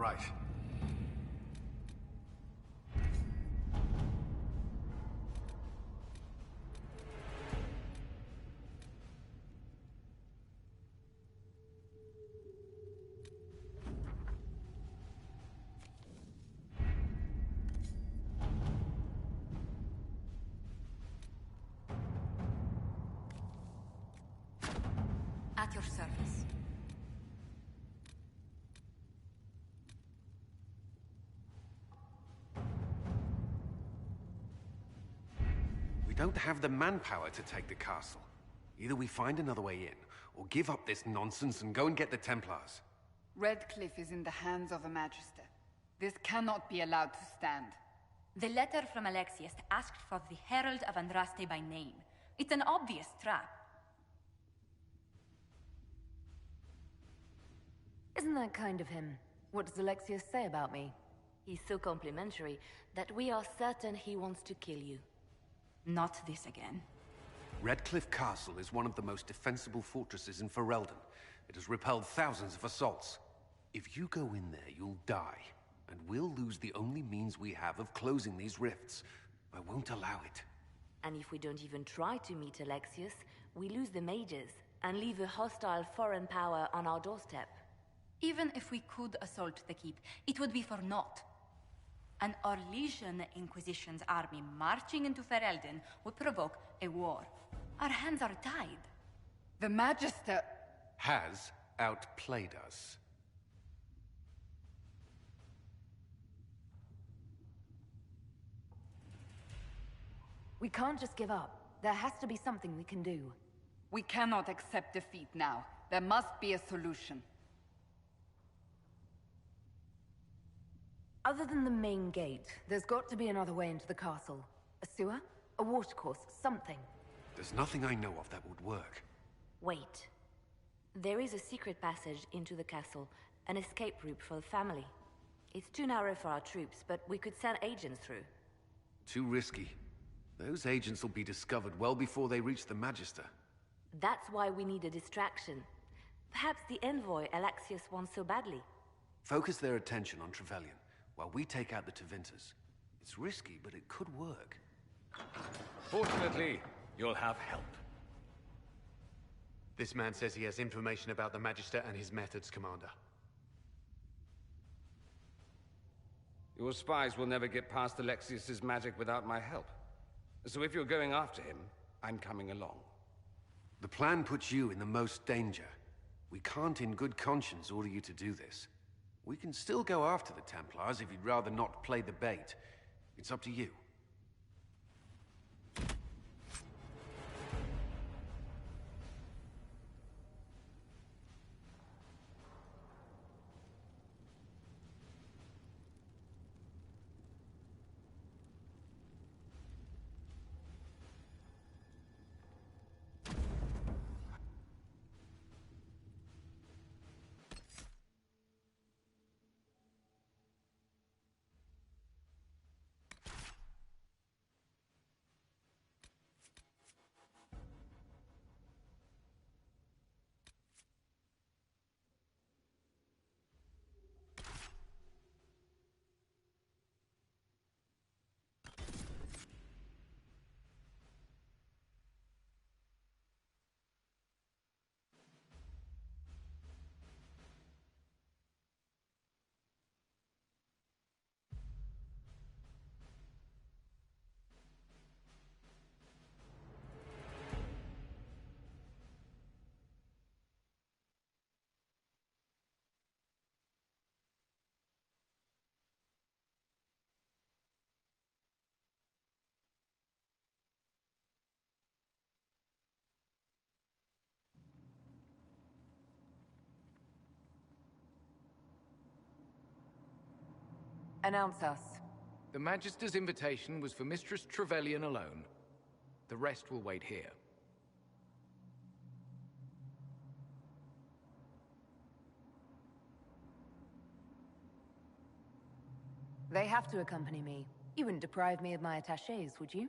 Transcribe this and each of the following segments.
right. At your service. We don't have the manpower to take the castle. Either we find another way in, or give up this nonsense and go and get the Templars. Redcliffe is in the hands of a Magister. This cannot be allowed to stand. The letter from Alexius asked for the Herald of Andraste by name. It's an obvious trap. Isn't that kind of him? What does Alexius say about me? He's so complimentary that we are certain he wants to kill you. Not this again. Redcliffe Castle is one of the most defensible fortresses in Ferelden. It has repelled thousands of assaults. If you go in there, you'll die. And we'll lose the only means we have of closing these rifts. I won't allow it. And if we don't even try to meet Alexius, we lose the mages and leave a hostile foreign power on our doorstep. Even if we could assault the keep, it would be for naught. An Orlesian Inquisition's army marching into Ferelden would provoke a war. Our hands are tied. The Magister... has outplayed us. We can't just give up. There has to be something we can do. We cannot accept defeat now. There must be a solution. Other than the main gate, there's got to be another way into the castle. A sewer? A watercourse? Something. There's nothing I know of that would work. Wait. There is a secret passage into the castle, an escape route for the family. It's too narrow for our troops, but we could send agents through. Too risky. Those agents will be discovered well before they reach the Magister. That's why we need a distraction. Perhaps the envoy Alexius wants so badly. Focus their attention on Trevelyan, while we take out the Tevinters. It's risky, but it could work. Fortunately, you'll have help. This man says he has information about the Magister and his methods, Commander. Your spies will never get past Alexius's magic without my help. So if you're going after him, I'm coming along. The plan puts you in the most danger. We can't in good conscience order you to do this. We can still go after the Templars if you'd rather not play the bait. It's up to you. Announce us. The Magister's invitation was for Mistress Trevelyan alone. The rest will wait here. They have to accompany me. You wouldn't deprive me of my attachés, would you?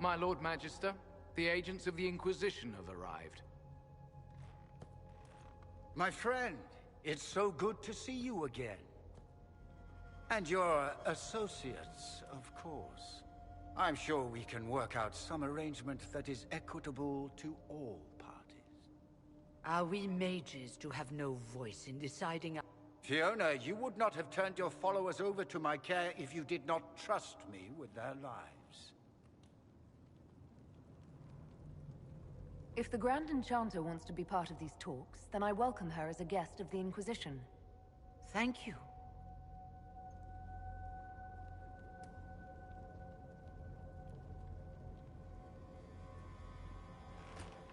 my Lord Magister. The agents of the Inquisition have arrived. My friend, it's so good to see you again. And your associates, of course. I'm sure we can work out some arrangement that is equitable to all parties. Are we mages to have no voice in deciding? Fiona, you would not have turned your followers over to my care if you did not trust me with their lives. If the Grand Enchanter wants to be part of these talks, then I welcome her as a guest of the Inquisition. Thank you.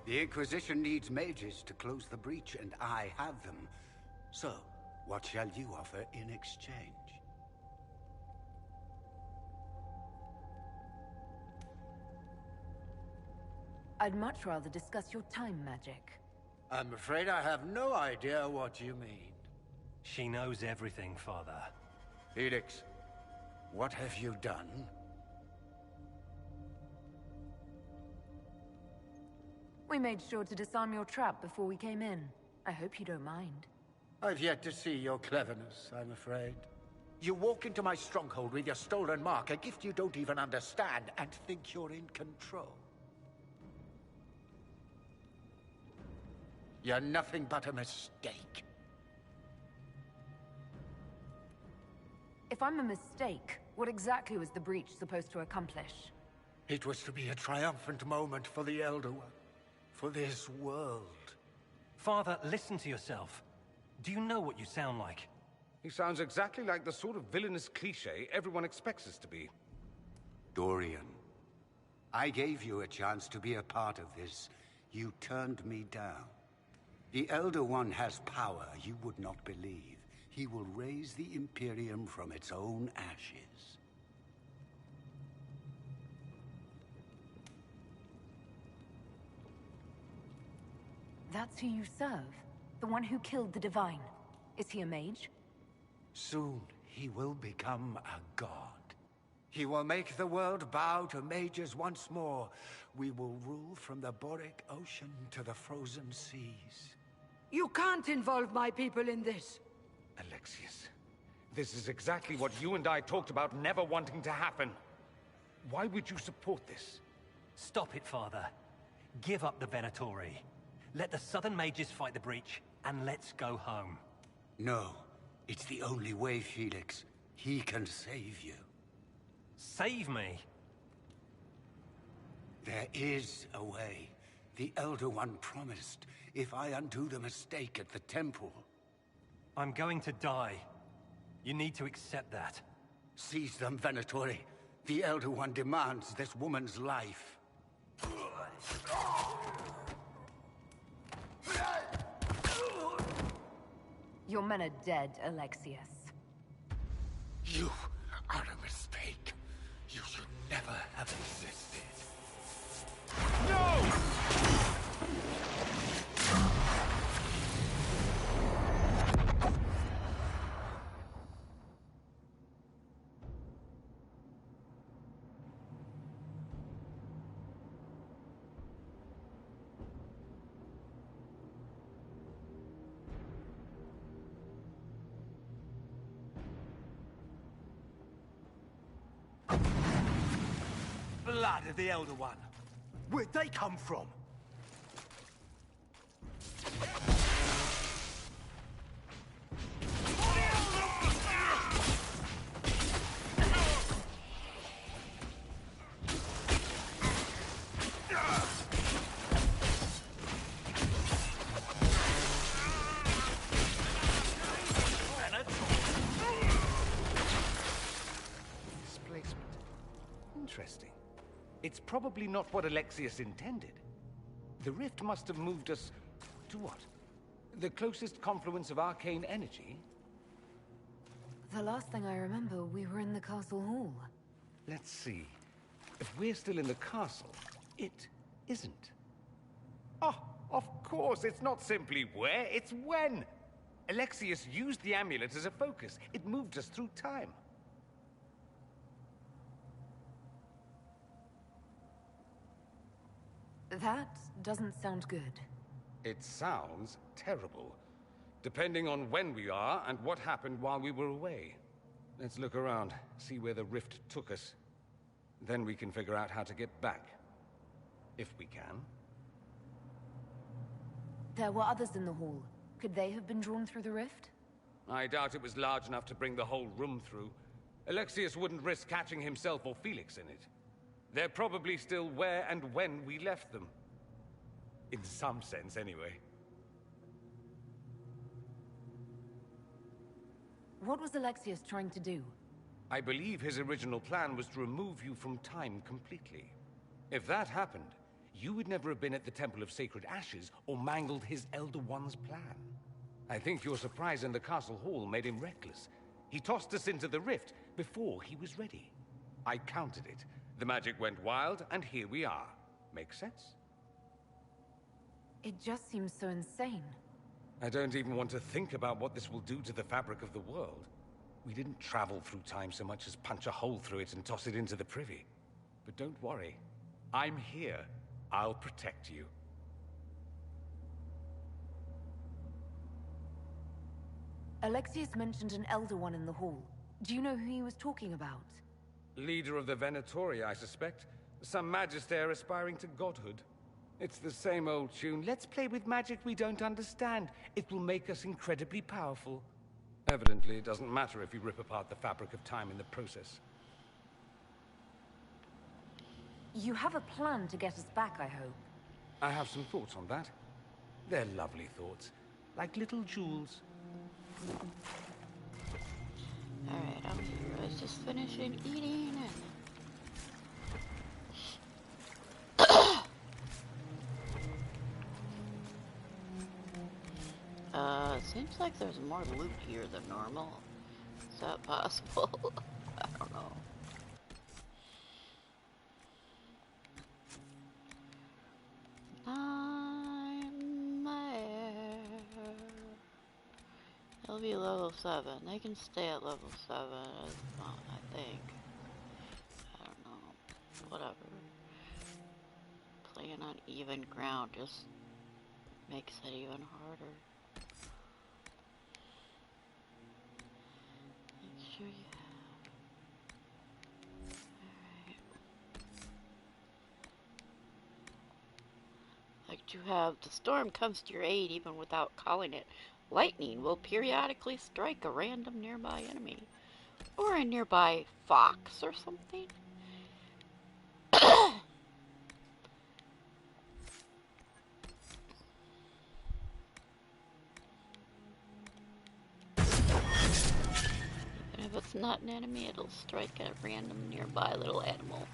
The Inquisition needs mages to close the breach, and I have them. So, what shall you offer in exchange? I'd much rather discuss your time magic. I'm afraid I have no idea what you mean. She knows everything, Father. Felix, what have you done? We made sure to disarm your trap before we came in. I hope you don't mind. I've yet to see your cleverness, I'm afraid. You walk into my stronghold with your stolen mark, a gift you don't even understand, and think you're in control. You're nothing but a mistake. If I'm a mistake, what exactly was the breach supposed to accomplish? It was to be a triumphant moment for the Elder One. For this world. Father, listen to yourself. Do you know what you sound like? He sounds exactly like the sort of villainous cliché everyone expects us to be. Dorian, I gave you a chance to be a part of this. You turned me down. The Elder One has power you would not believe. He will raise the Imperium from its own ashes. That's who you serve? The one who killed the Divine? Is he a mage? Soon, he will become a god. He will make the world bow to mages once more. We will rule from the Boric Ocean to the frozen seas. You can't involve my people in this. Alexius, this is exactly what you and I talked about never wanting to happen. Why would you support this? Stop it, Father. Give up the Venatori. Let the Southern Mages fight the breach, and let's go home. No. It's the only way, Felix. He can save you. Save me? There is a way. The Elder One promised, if I undo the mistake at the temple. I'm going to die. You need to accept that. Seize them, Venatori. The Elder One demands this woman's life. Your men are dead, Alexius. You are a mistake. You should never have existed. No! Blood of the Elder One. Where'd they come from? Displacement. Interesting. It's probably not what Alexius intended. The rift must have moved us to what? The closest confluence of arcane energy? The last thing I remember, we were in the castle hall. Let's see. If we're still in the castle, it isn't. Oh, of course, it's not simply where, it's when. Alexius used the amulet as a focus. It moved us through time. That doesn't sound good. It sounds terrible. Depending on when we are and what happened while we were away. Let's look around, see where the rift took us. Then we can figure out how to get back. If we can. There were others in the hall. Could they have been drawn through the rift? I doubt it was large enough to bring the whole room through. Alexius wouldn't risk catching himself or Felix in it. They're probably still where and when we left them. In some sense, anyway. What was Alexius trying to do? I believe his original plan was to remove you from time completely. If that happened, you would never have been at the Temple of Sacred Ashes or mangled his Elder One's plan. I think your surprise in the castle hall made him reckless. He tossed us into the rift before he was ready. I counted it. The magic went wild, and here we are. Make sense? It just seems so insane. I don't even want to think about what this will do to the fabric of the world. We didn't travel through time so much as punch a hole through it and toss it into the privy. But don't worry. I'm here. I'll protect you. Alexius mentioned an Elder One in the hall. Do you know who he was talking about? Leader of the Venatori, I suspect. Some magister aspiring to godhood. It's the same old tune. Let's play with magic we don't understand. It will make us incredibly powerful. Evidently, it doesn't matter if you rip apart the fabric of time in the process. You have a plan to get us back, I hope. I have some thoughts on that. They're lovely thoughts. Like little jewels. Alright, I'm here. I was just finishing eating and... seems like there's more loot here than normal. Is that possible? I don't know. Nightmare. They'll be level 7. They can stay at level 7, I think. I don't know. Whatever. Playing on even ground just makes it even harder. Make sure you have. Alright. Like to have the storm comes to your aid even without calling it. Lightning will periodically strike a random nearby enemy. Or a nearby fox or something. Even if it's not an enemy, it'll strike a random nearby little animal.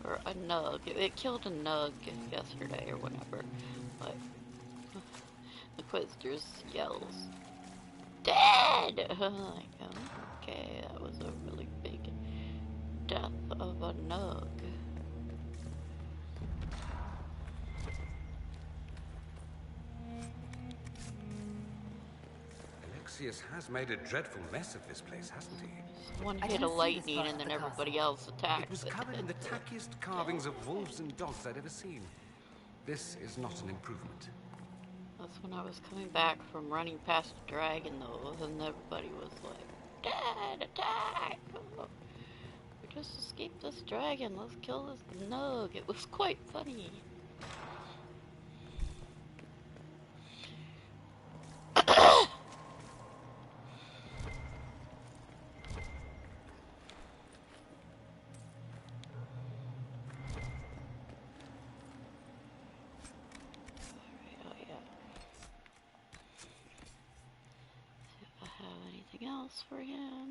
Or a nug. It killed a nug yesterday or whatever. But the Quizster's yells, "Dead!" Like, okay, that was a really big death of a nug. Alexius has made a dreadful mess of this place, hasn't he? One hit of lightning and then everybody else attacked. It was covered in the tackiest carvings of wolves and dogs I'd ever seen. This is not an improvement. That's when I was coming back from running past the dragon, though, and everybody was like, "Dead! Attack! Oh, we just escaped this dragon. Let's kill this nug." It was quite funny. Else for him.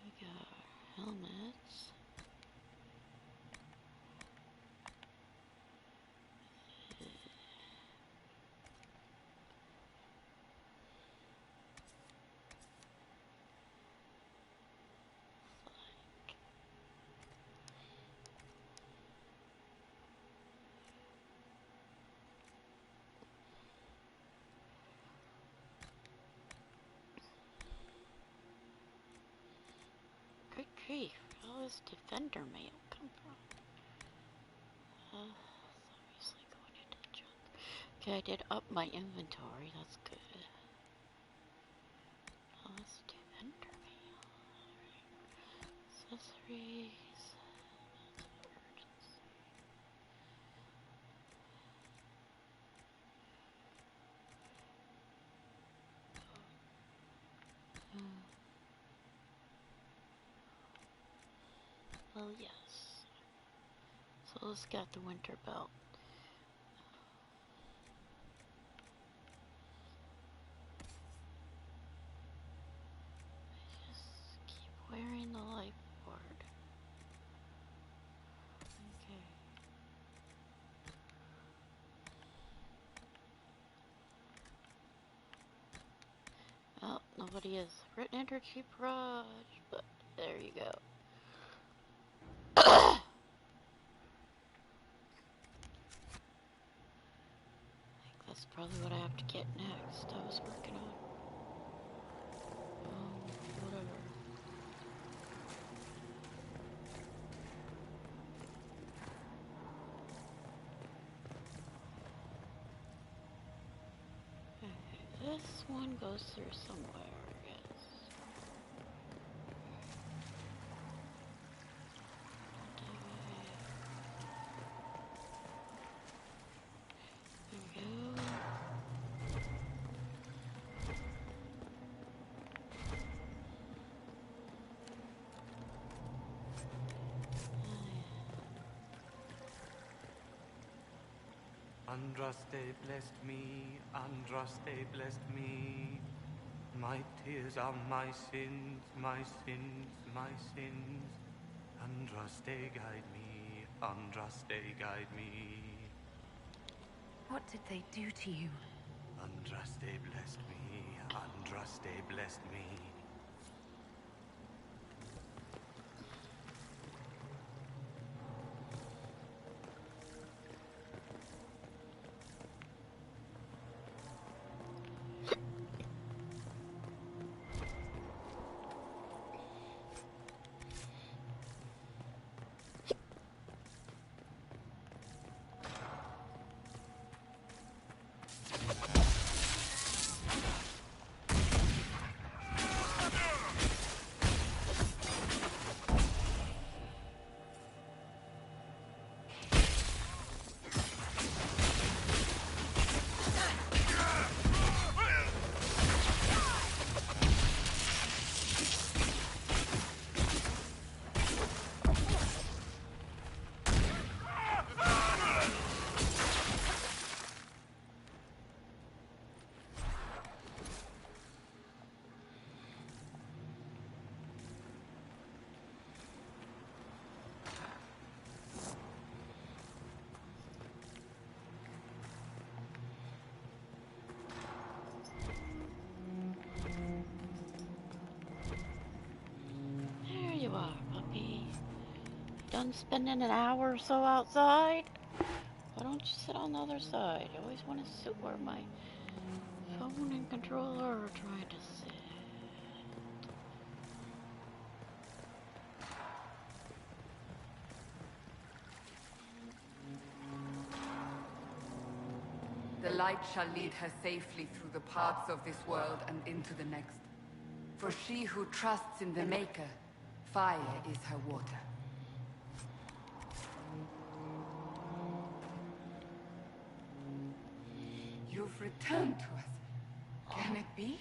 We got helmets. Good grief. hell is Defender mail come from? Obviously going into the junk. Okay, I did up my inventory. That's good. Oh, let's Defender mail. Accessories. Urgency. Well, yes. So let's get the winter belt. Just keep wearing the life ward. Okay. Oh, nobody is. Written energy barrage, but there you go. I think that's probably what I have to get next. I was working on. Whatever. Okay, this one goes through somewhere, I guess. There we go. Andraste blessed me, Andraste blessed me. My tears are my sins, my sins, my sins. Andraste guide me, Andraste guide me. What did they do to you? Andraste blessed me, Andraste blessed me. Done spending an hour or so outside? Why don't you sit on the other side? I always want to sit where my phone and controller are trying to sit. The light shall lead her safely through the paths of this world and into the next. For she who trusts in the Maker, fire is her water. You've returned to us. Can it be?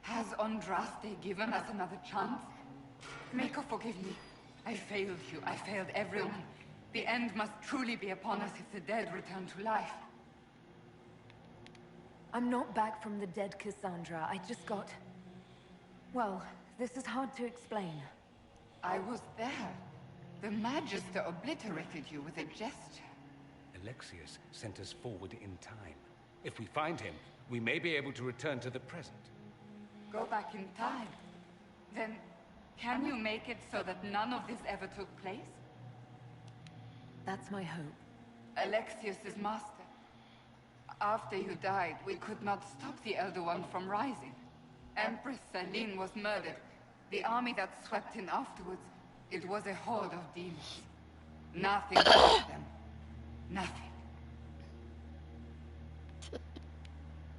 Has Andraste given us another chance? Maker, forgive me. I failed you. I failed everyone. The end must truly be upon us if the dead return to life. I'm not back from the dead, Cassandra. I just got... Well, this is hard to explain. I was there. The Magister obliterated you with a gesture. Alexius sent us forward in time. If we find him, we may be able to return to the present. Go back in time? Then, can you make it so that none of this ever took place? That's my hope. Alexius is master. After you died, we could not stop the Elder One from rising. Empress Celine was murdered. The army that swept in afterwards, It was a horde of demons. Nothing stopped them. Nothing.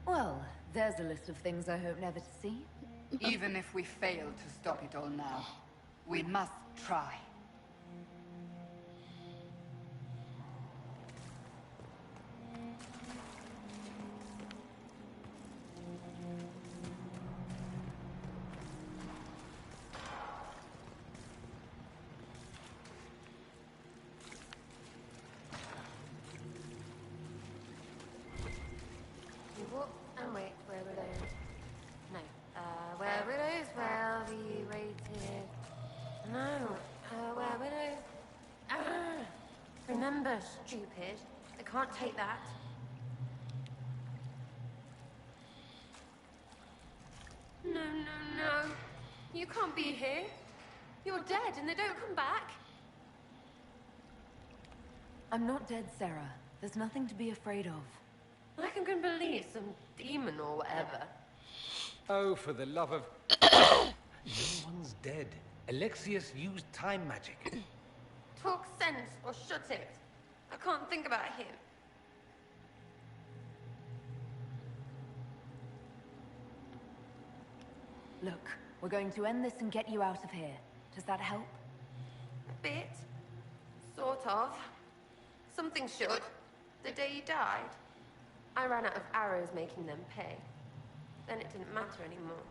Well, there's a list of things I hope never to see. Even if we fail to stop it all now, we must try. Remember, stupid. I can't take that. No, no, no. You can't be here. You're dead and they don't come back. I'm not dead, Sarah. There's nothing to be afraid of. I can believe some demon or whatever. Oh, for the love of... No one's dead. Alexius used time magic. Talk sense or shut it. I can't think about him. Look, we're going to end this and get you out of here. Does that help? A bit. Sort of. Something should. The day you died, I ran out of arrows making them pay. Then it didn't matter anymore.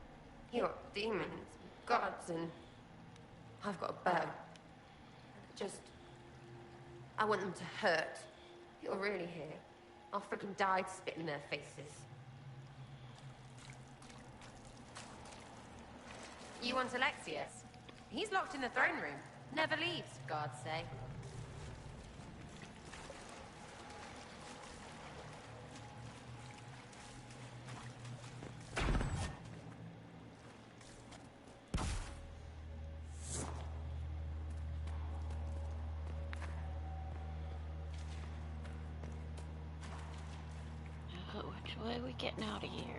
You got demons, gods, and I've got a bow. I want them to hurt. You're really here. I'll freaking die to spit in their faces. You want Alexius? He's locked in the throne room. Never leaves, God's sake. Which way are we getting out of here?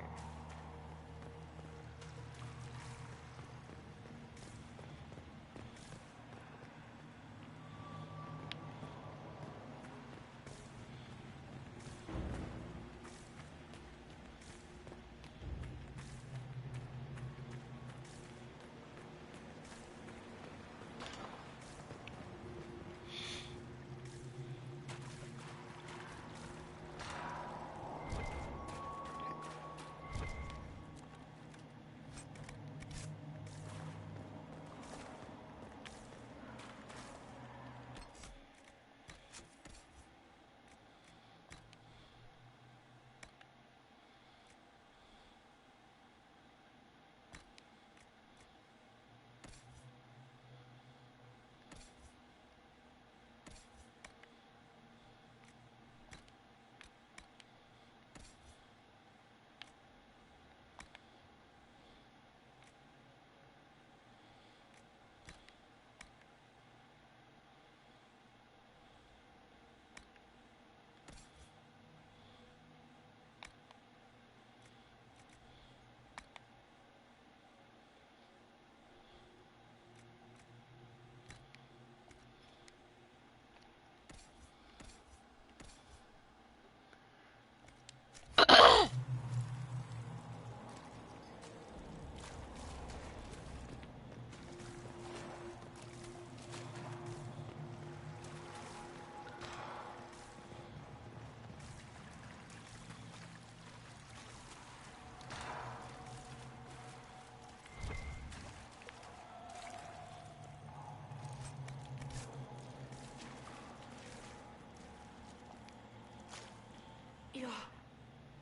You're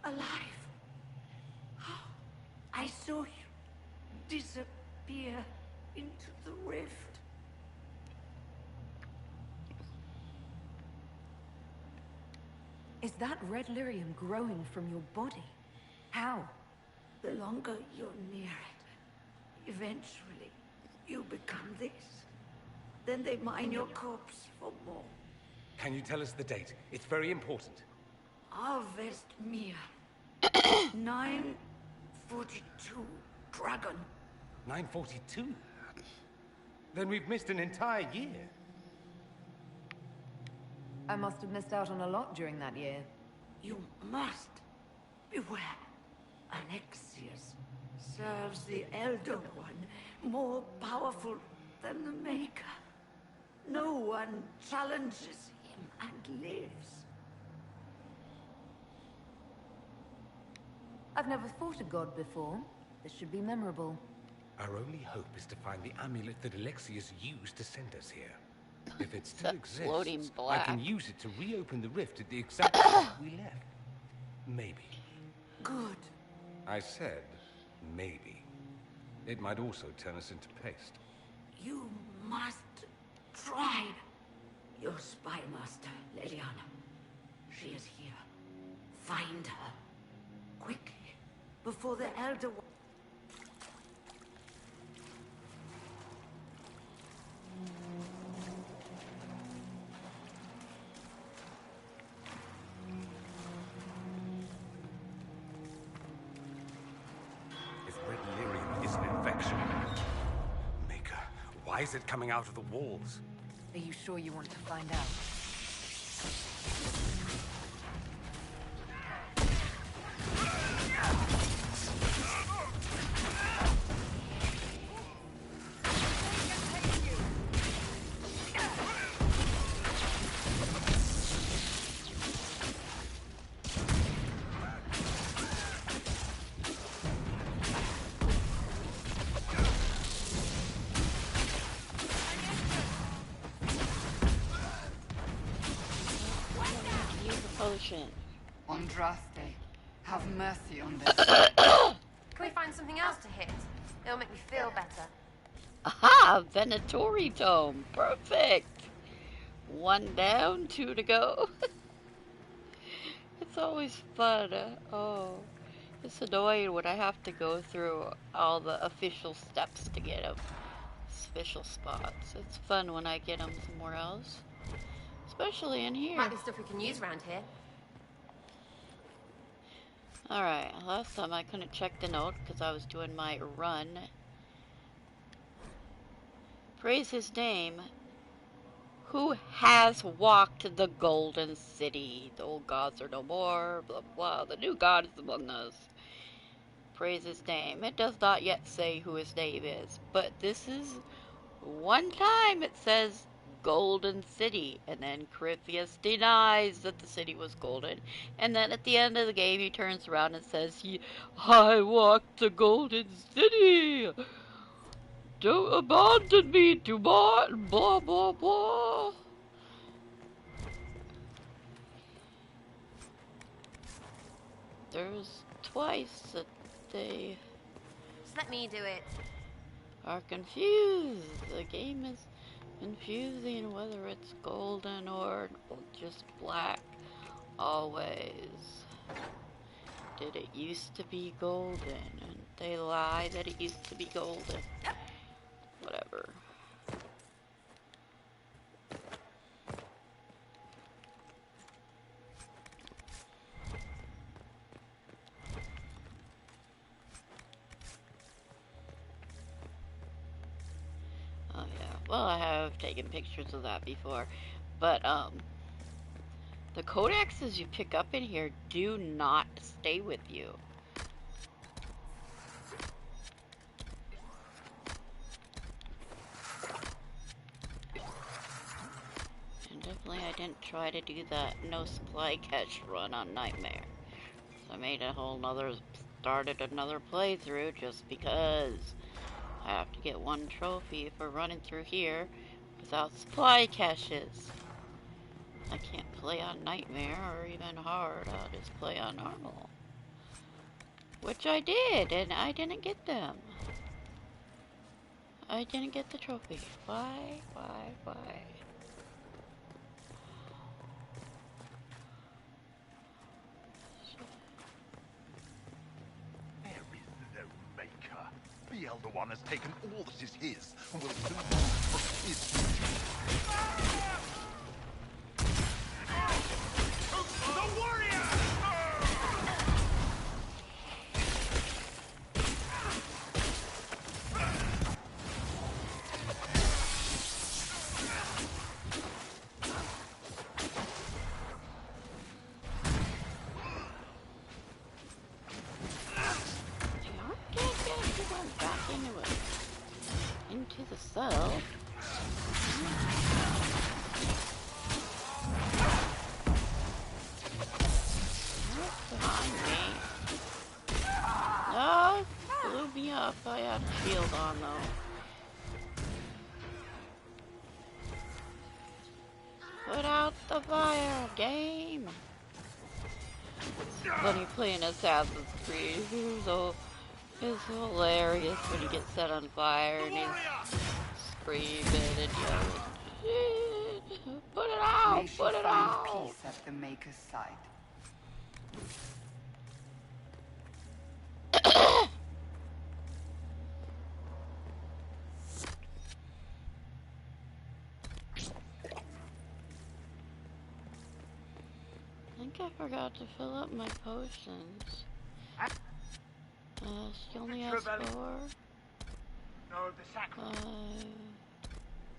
alive. I saw you disappear into the rift. Is that red lyrium growing from your body? How? The longer you're near it, eventually you become this. Then they mine your corpse for more. Can you tell us the date? It's very important. Harvest Mir. 942 Dragon. 942? Then we've missed an entire year. I must have missed out on a lot during that year. You must beware. Alexius serves the Elder One, more powerful than the Maker. No one challenges him and lives. I've never fought a god before. This should be memorable. Our only hope is to find the amulet that Alexius used to send us here. If it still exists, I can use it to reopen the rift at the exact spot we left. Maybe. Good. I said, maybe. It might also turn us into paste. You must try. Your spy master, Leliana. She is here. Find her. Quickly. Before the Elder One... Why is it coming out of the walls? Are you sure you want to find out? Andraste, have mercy on this. Can we find something else to hit? It'll make me feel better. Aha! Venatori Tome. Perfect! 1 down, 2 to go. It's always fun. Oh, it's annoying when I have to go through all the official steps to get them. Official spots. It's fun when I get them somewhere else. Especially in here. Might be stuff we can use around here. Alright, last time I couldn't check the note because I was doing my run. Praise his name. Who has walked the Golden City? The old gods are no more, blah blah. The new god is among us. Praise his name. It does not yet say who his name is, but this is one time it says Golden City, and then Corypheus denies that the city was golden, and then at the end of the game he turns around and says, I walked the Golden City, don't abandon me to blah blah blah. There's twice that they just let me do it. Are confused. The game is confusing whether it's golden or just black. Always. Did it used to be golden? And they lie that it used to be golden. Whatever. Oh yeah. Well, I have taken pictures of that before, but the codexes you pick up in here do not stay with you. And definitely I didn't try to do that no supply catch run on Nightmare. So I made a whole nother, started another playthrough just because I have to get 1 trophy for running through here without supply caches. I can't play on Nightmare or even hard, I'll just play on normal. Which I did, and I didn't get them. I didn't get the trophy. Why? There is no maker. The Elder One has taken all that is his, and will soon move from his duty. The warrior! shield on though. Put out the fire, game! When you play an Assassin's Creed, so it's hilarious when you get set on fire and he's screaming and yelling. Put it out! Put it out! Peace at the Maker's side. I think I forgot to fill up my potions. She only has 4. No, the sacrament.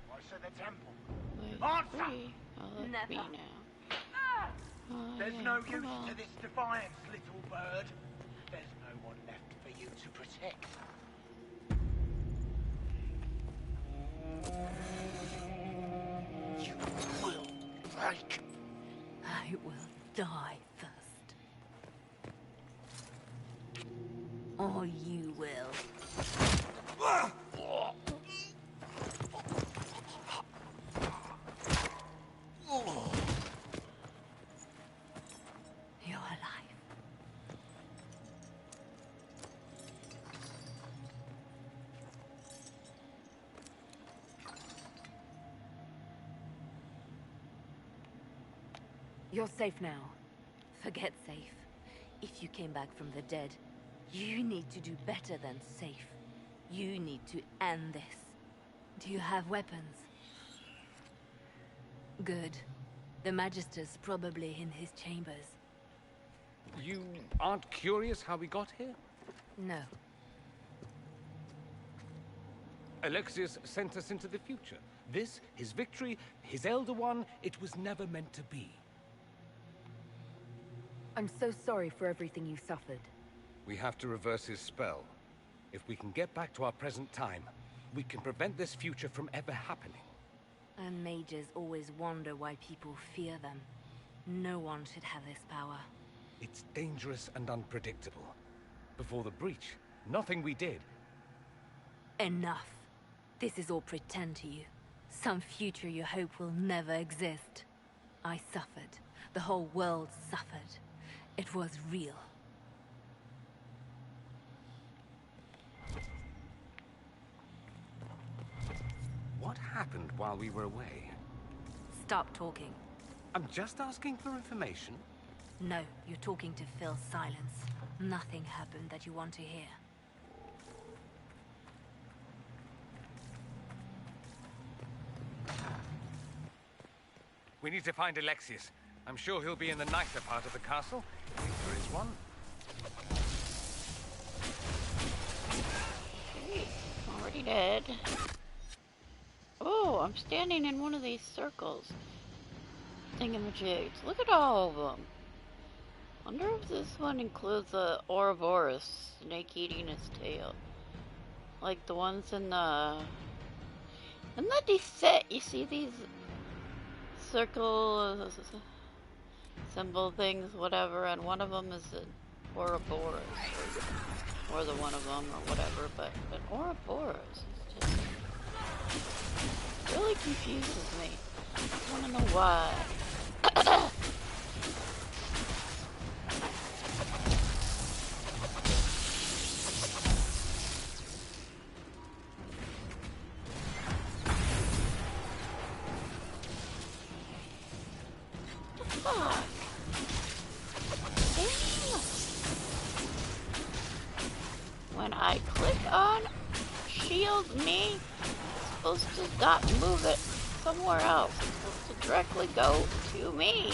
What's at the temple? Wait, Answer! 3. Oh, that's me now. There's yeah, no come use on. to this defiance, little bird. There's no one left for you to protect. You will break. I will die first. Or you will. You're alive. You're safe now. Forget safe. If you came back from the dead, you need to do better than safe. You need to end this. Do you have weapons? Good. The Magister's probably in his chambers. You aren't curious how we got here? No. Alexius sent us into the future. This, his victory, his Elder One, it was never meant to be. I'm so sorry for everything you suffered. We have to reverse his spell. If we can get back to our present time, we can prevent this future from ever happening. And mages always wonder why people fear them. No one should have this power. It's dangerous and unpredictable. Before the breach, nothing we did. Enough. This is all pretend to you. Some future you hope will never exist. I suffered. The whole world suffered. It was real. What happened while we were away? Stop talking. I'm just asking for information. No, you're talking to fill silence. Nothing happened that you want to hear. We need to find Alexius. I'm sure he'll be in the nicer part of the castle, if there is one. Already dead. Oh, I'm standing in one of these circles. Thingamajigs. Look at all of them. Wonder if this one includes a Ouroboros snake eating his tail. Like the ones in the... In the Descent, you see these circle symbol things, whatever, and one of them is an Ouroboros. Or the one of them, or whatever, but an Ouroboros is just... really confuses me. I want to know why. Fuck. Damn. When I click on shield me, it's supposed to not move it somewhere else. It's supposed to directly go to me.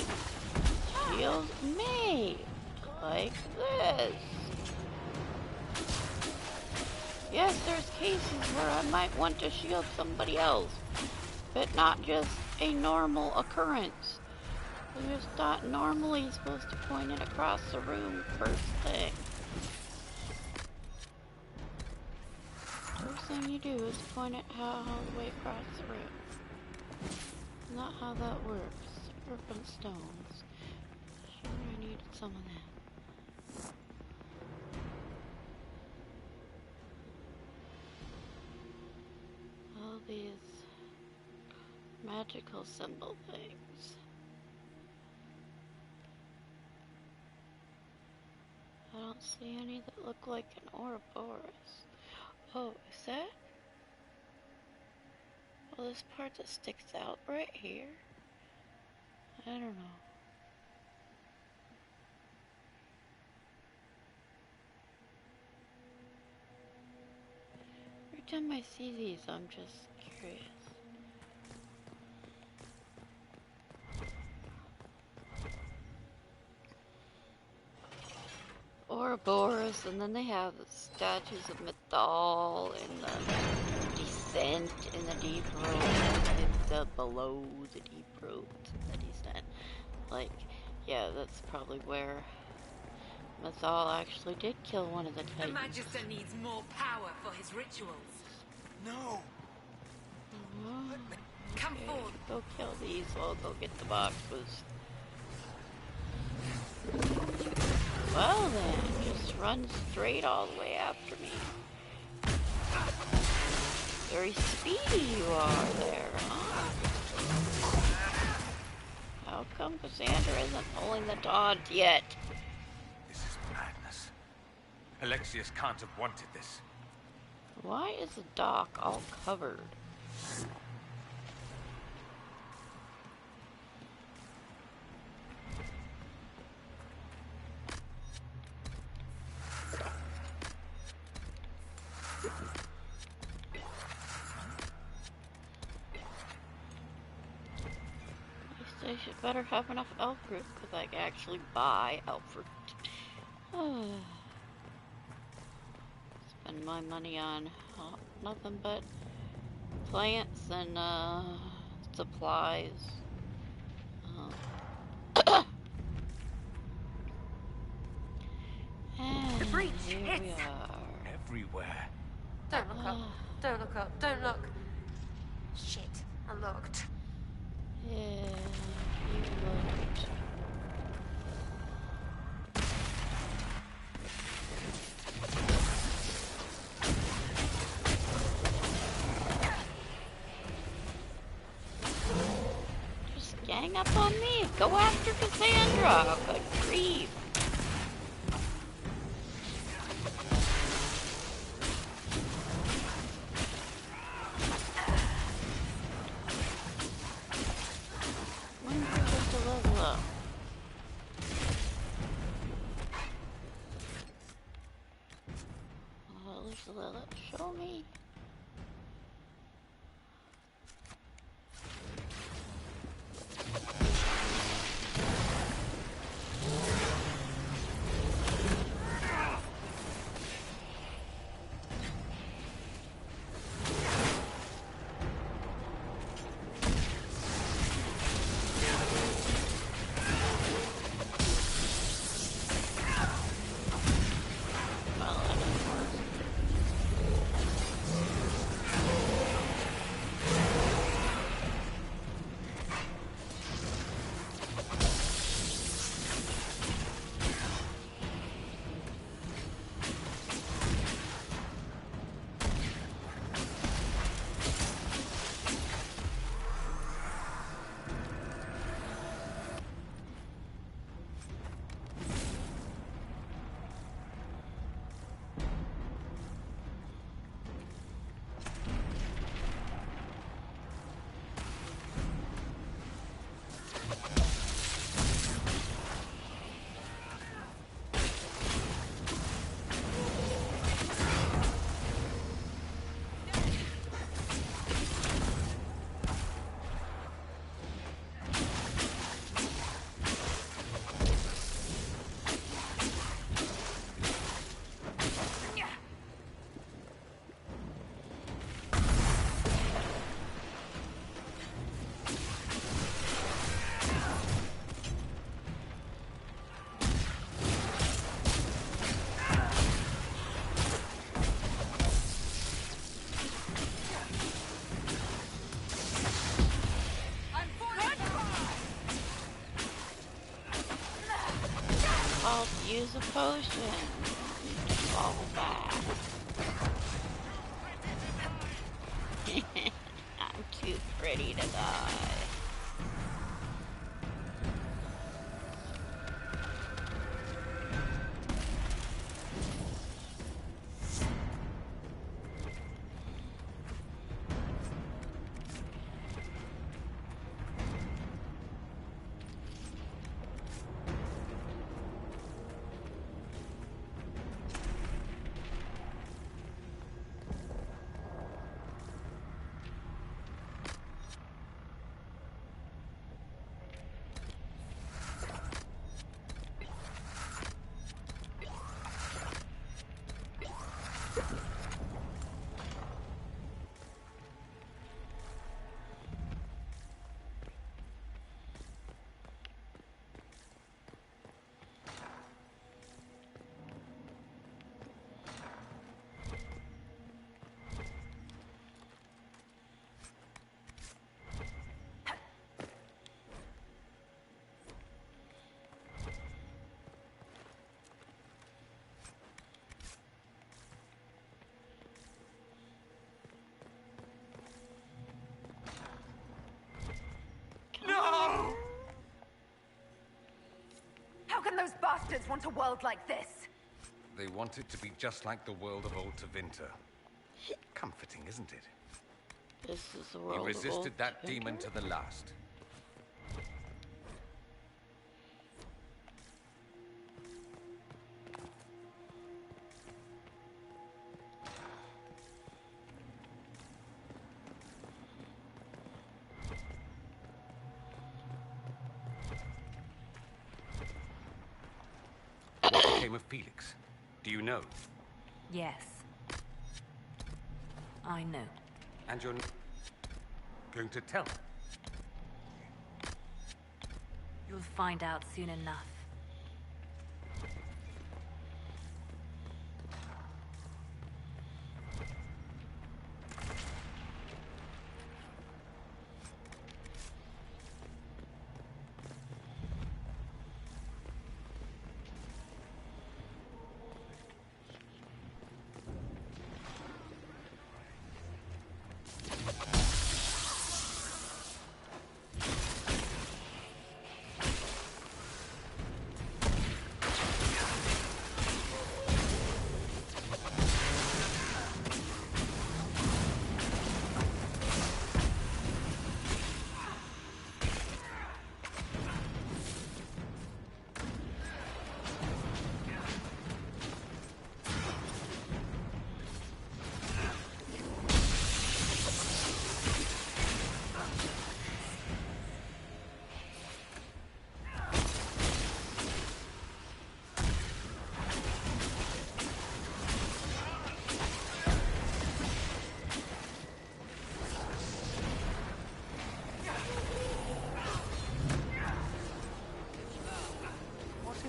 Shield me. Like this. Yes, there's cases where I might want to shield somebody else, but not just a normal occurrence. I just thought normally supposed to point it across the room first thing. First thing you do is point it all the way across the room. Not how that works. Serpent stones. Sure, I needed some of that. Magical symbol things. I don't see any that look like an Ouroboros. Oh, is that? Well, this part that sticks out right here? I don't know. Every time I see these, I'm just curious. Ouroboros, and then they have the statues of Mythal and the Descent in the Deep Road, the below the Deep Road, the Descent. Like, yeah, that's probably where Mythal actually did kill one of the Titans. The Magister needs more power for his rituals. No. Come forward. Go kill these while I'll go get the boxes. Well then, just run straight all the way after me. Very speedy you are there, huh? How come Cassandra isn't pulling the taunt yet? This is madness. Alexius can't have wanted this. Why is the dock all covered? They should better have enough elf fruit because I can actually buy elf fruit. Spend my money on nothing but plants and supplies. And the breach. Here we are. Everywhere. Don't look up. Don't look up. Don't look. Shit. I looked. Yeah, you looked. Just gang up on me. Go after Cassandra. Good grief. Show me. Use a potion to fall back. I'm too pretty to die. bastards want a world like this? They want it to be just like the world of old Tevinter. Comforting, isn't it? This is the world He resisted of old that Tevinter? demon to the last. What became of Felix? Do you know? Yes. I know. And you're going to tell? You'll find out soon enough.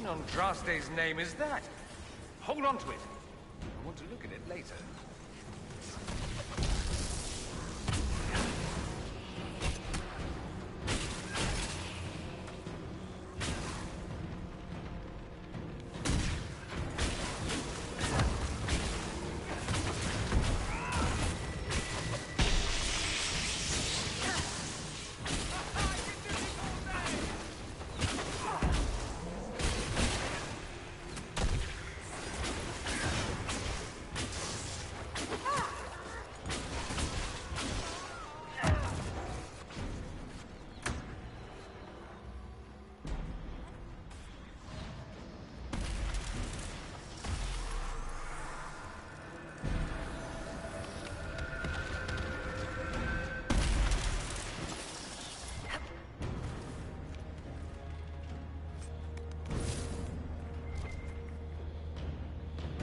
Andraste's name is that? Hold on to it. I want to look at it later.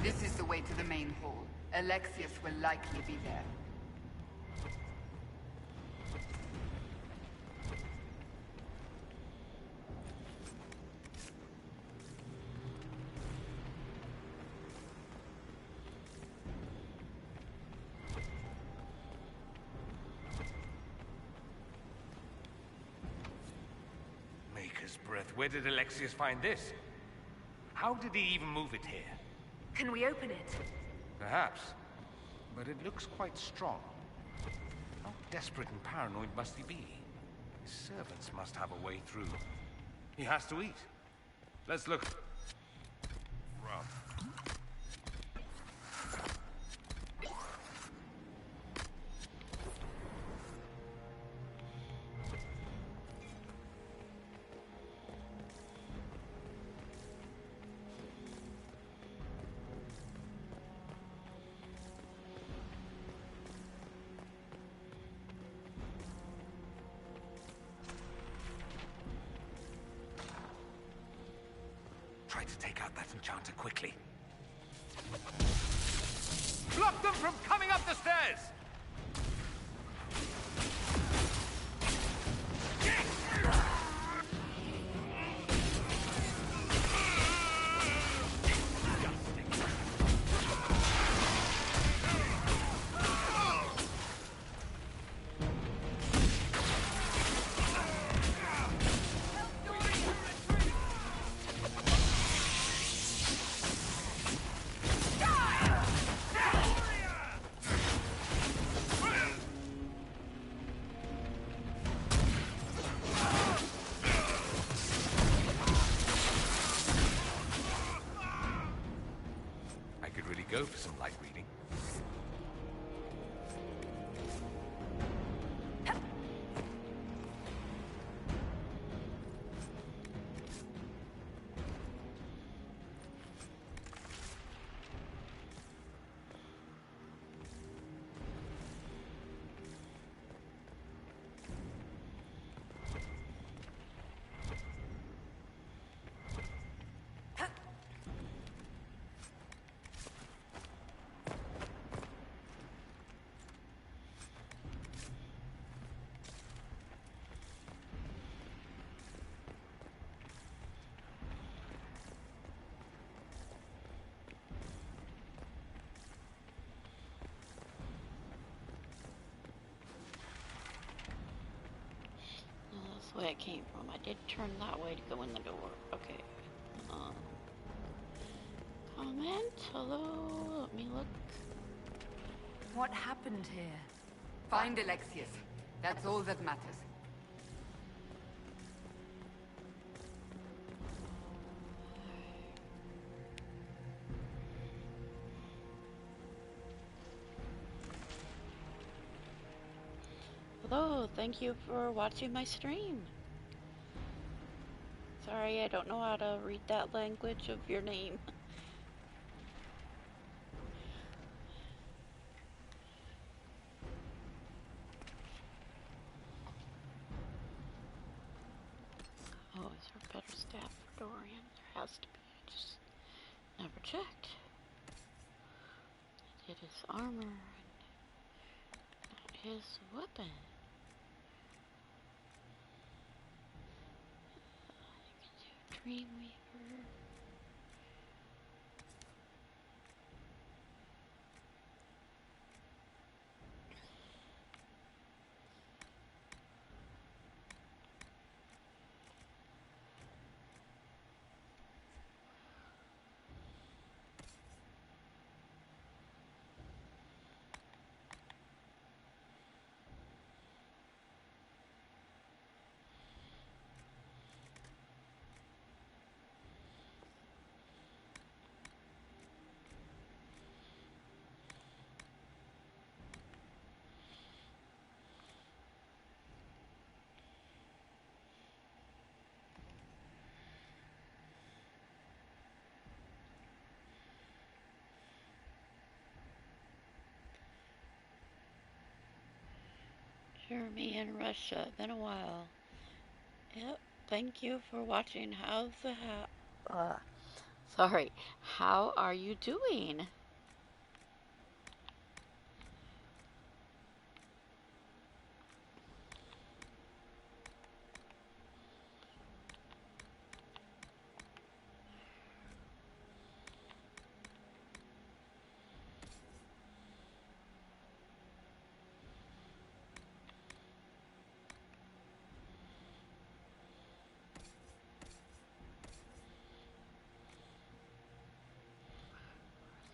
This is the way to the main hall. Alexius will likely be there. Maker's breath. Where did Alexius find this? How did he even move it here? Can we open it? Perhaps. But it looks quite strong. How desperate and paranoid must he be? His servants must have a way through. He has to eat. Let's look. Rub. Try to take out that enchanter quickly. Block them from coming up the stairs! go for some light reading. That's the way I came from. I did turn that way to go in the door. Okay. Comment? Hello? Let me look. What happened here? Find Alexius. That's all that matters. Hello, thank you for watching my stream. Sorry, I don't know how to read that language of your name. Oh, is there a better staff for Dorian? There has to be. I just never checked. I did his armor and not his weapon. Dreamweaver. Jeremy in Russia, been a while. Yep, thank you for watching. How's the sorry, how are you doing?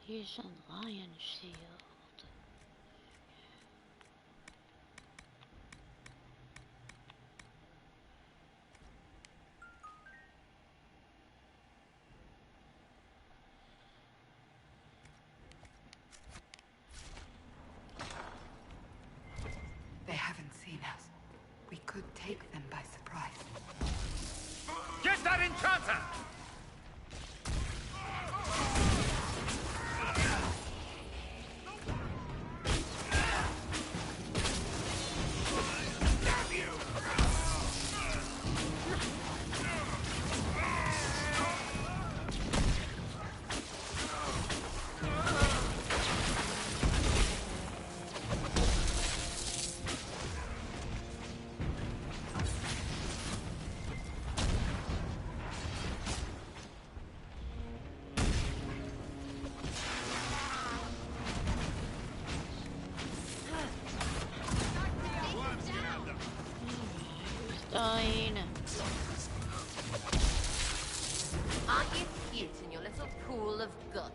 Legion Lion Shield. They haven't seen us. We could take them by surprise. Get that enchanter! Dying. Aren't you cute in your little pool of guts?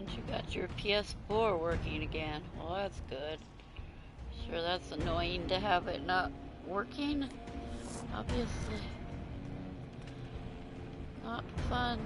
And you got your PS4 working again. Well, that's good. Sure, that's annoying to have it not working. Obviously. Not fun.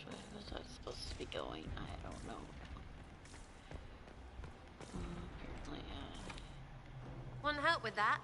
Which way was I supposed to be going? I don't know. Apparently, Want help with that?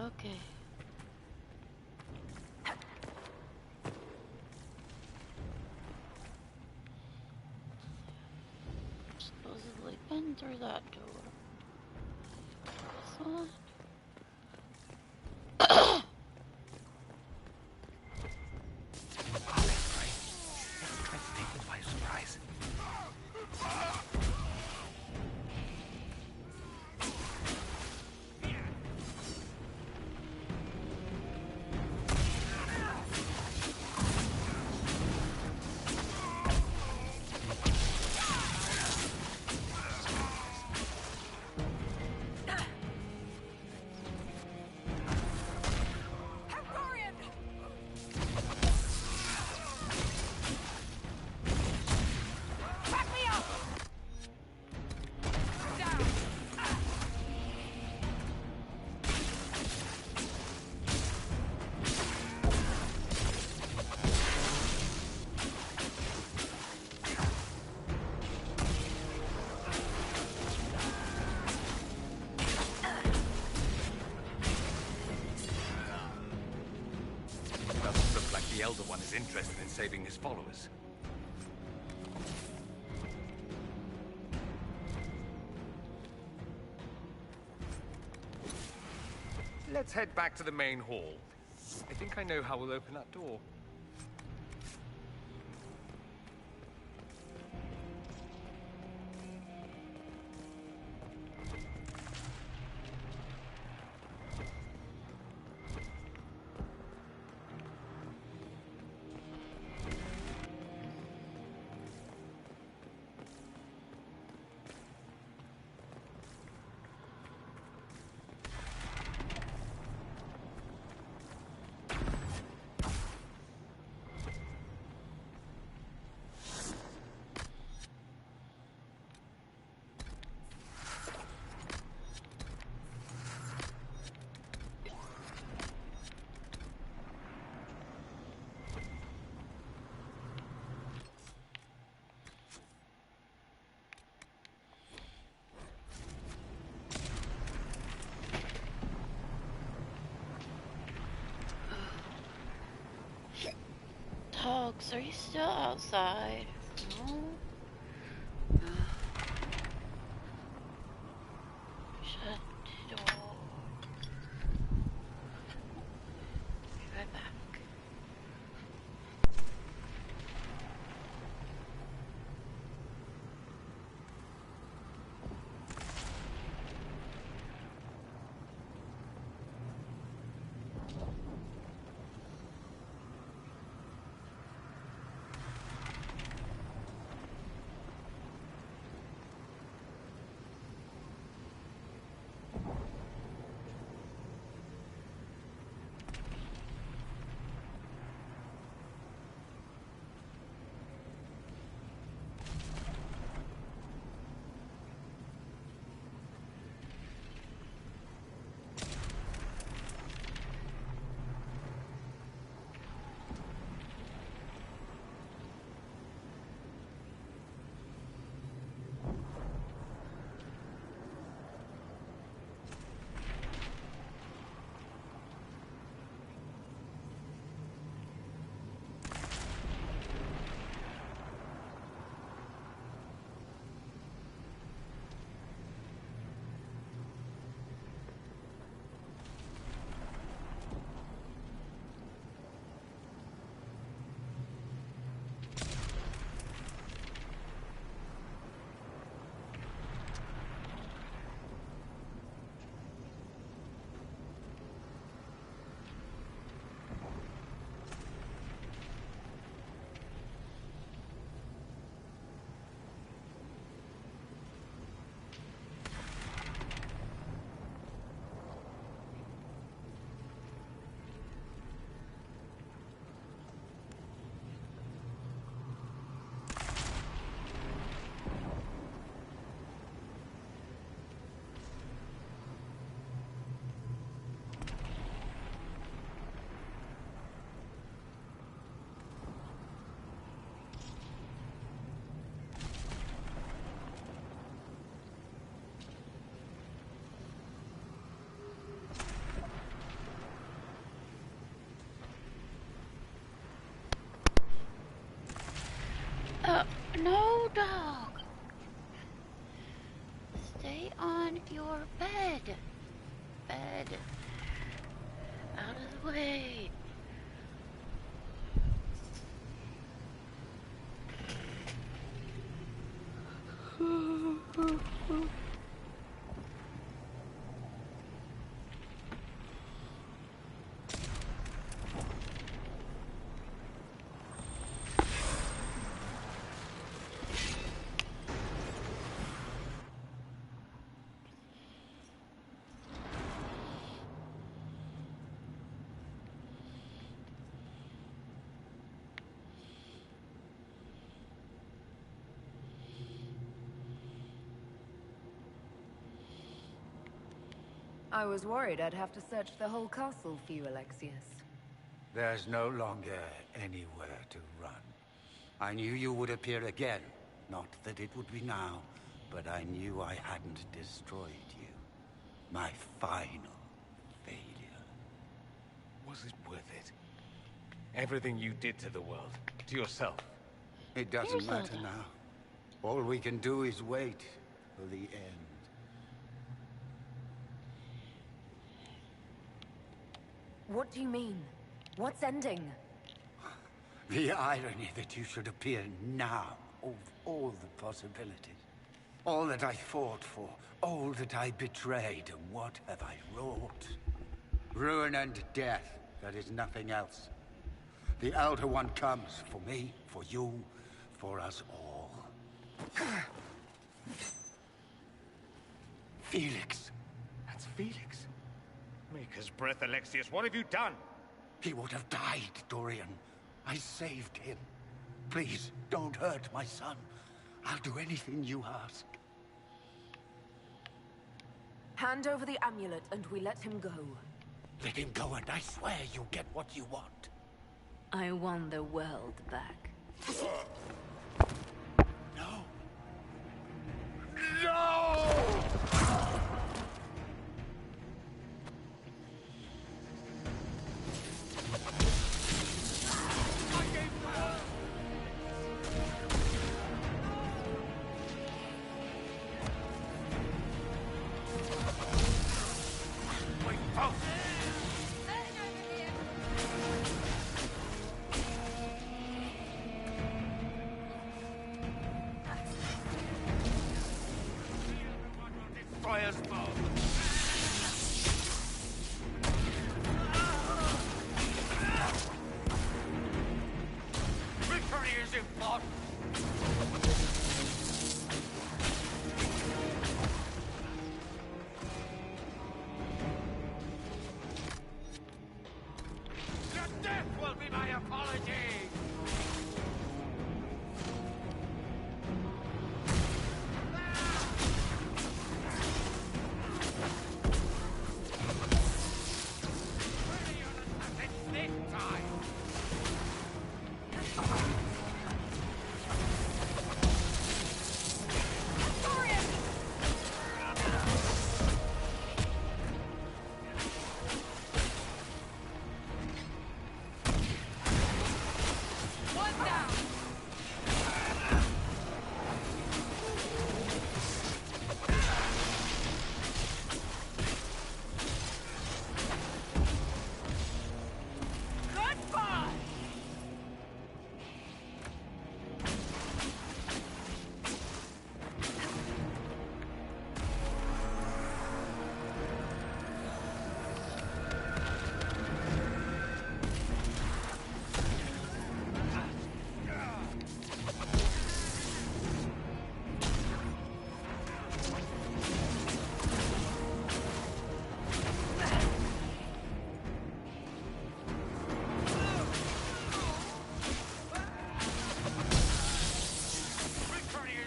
okay. Supposedly been through that door. This one? The Elder One is interested in saving his followers. Let's head back to the main hall. I think I know how we'll open that door. Dogs, are you still outside? No? Shut the door. Be right back. No, dog. Stay on your bed. Bed. Out of the way. I was worried I'd have to search the whole castle for you, Alexius. There's no longer anywhere to run. I knew you would appear again. Not that it would be now, but I knew I hadn't destroyed you. My final failure. Was it worth it? Everything you did to the world, to yourself. It doesn't matter now. All we can do is wait for the end. What do you mean? What's ending? The irony that you should appear now, of all the possibilities. All that I fought for, all that I betrayed, and what have I wrought? Ruin and death, that is nothing else. The Elder One comes for me, for you, for us all. Felix. That's Felix. Maker's breath, Alexius, what have you done? He would have died, Dorian. I saved him. Please, don't hurt my son. I'll do anything you ask. Hand over the amulet and we let him go. Let him go and I swear you'll get what you want. I want the world back. No! No! my apology!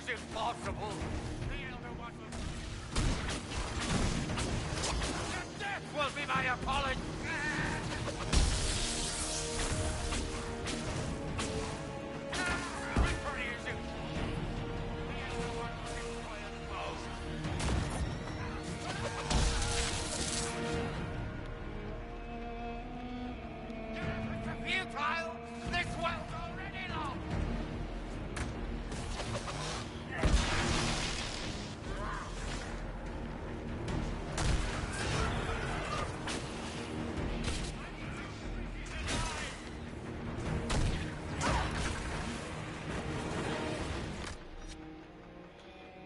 Impossible! The Elder One will... Your death will be my apology! Futile! This world's already lost!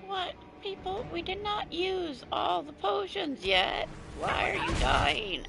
What? People, we did not use all the potions yet. Why are you dying?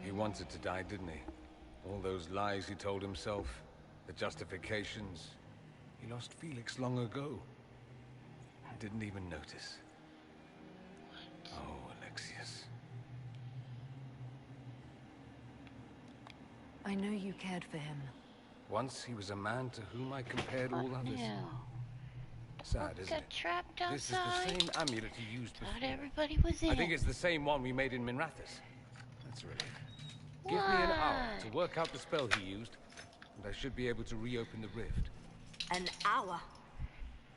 He wanted to die, didn't he? All those lies he told himself, the justifications. He lost Felix long ago. And didn't even notice. Oh, Alexius. I know you cared for him. Once he was a man to whom I compared all others. Sad, isn't it? Trapped outside. This is the same amulet he used before. Thought everybody was in. I think it's the same one we made in Minrathous. That's a relief. Give me an hour to work out the spell he used, and I should be able to reopen the rift. An hour?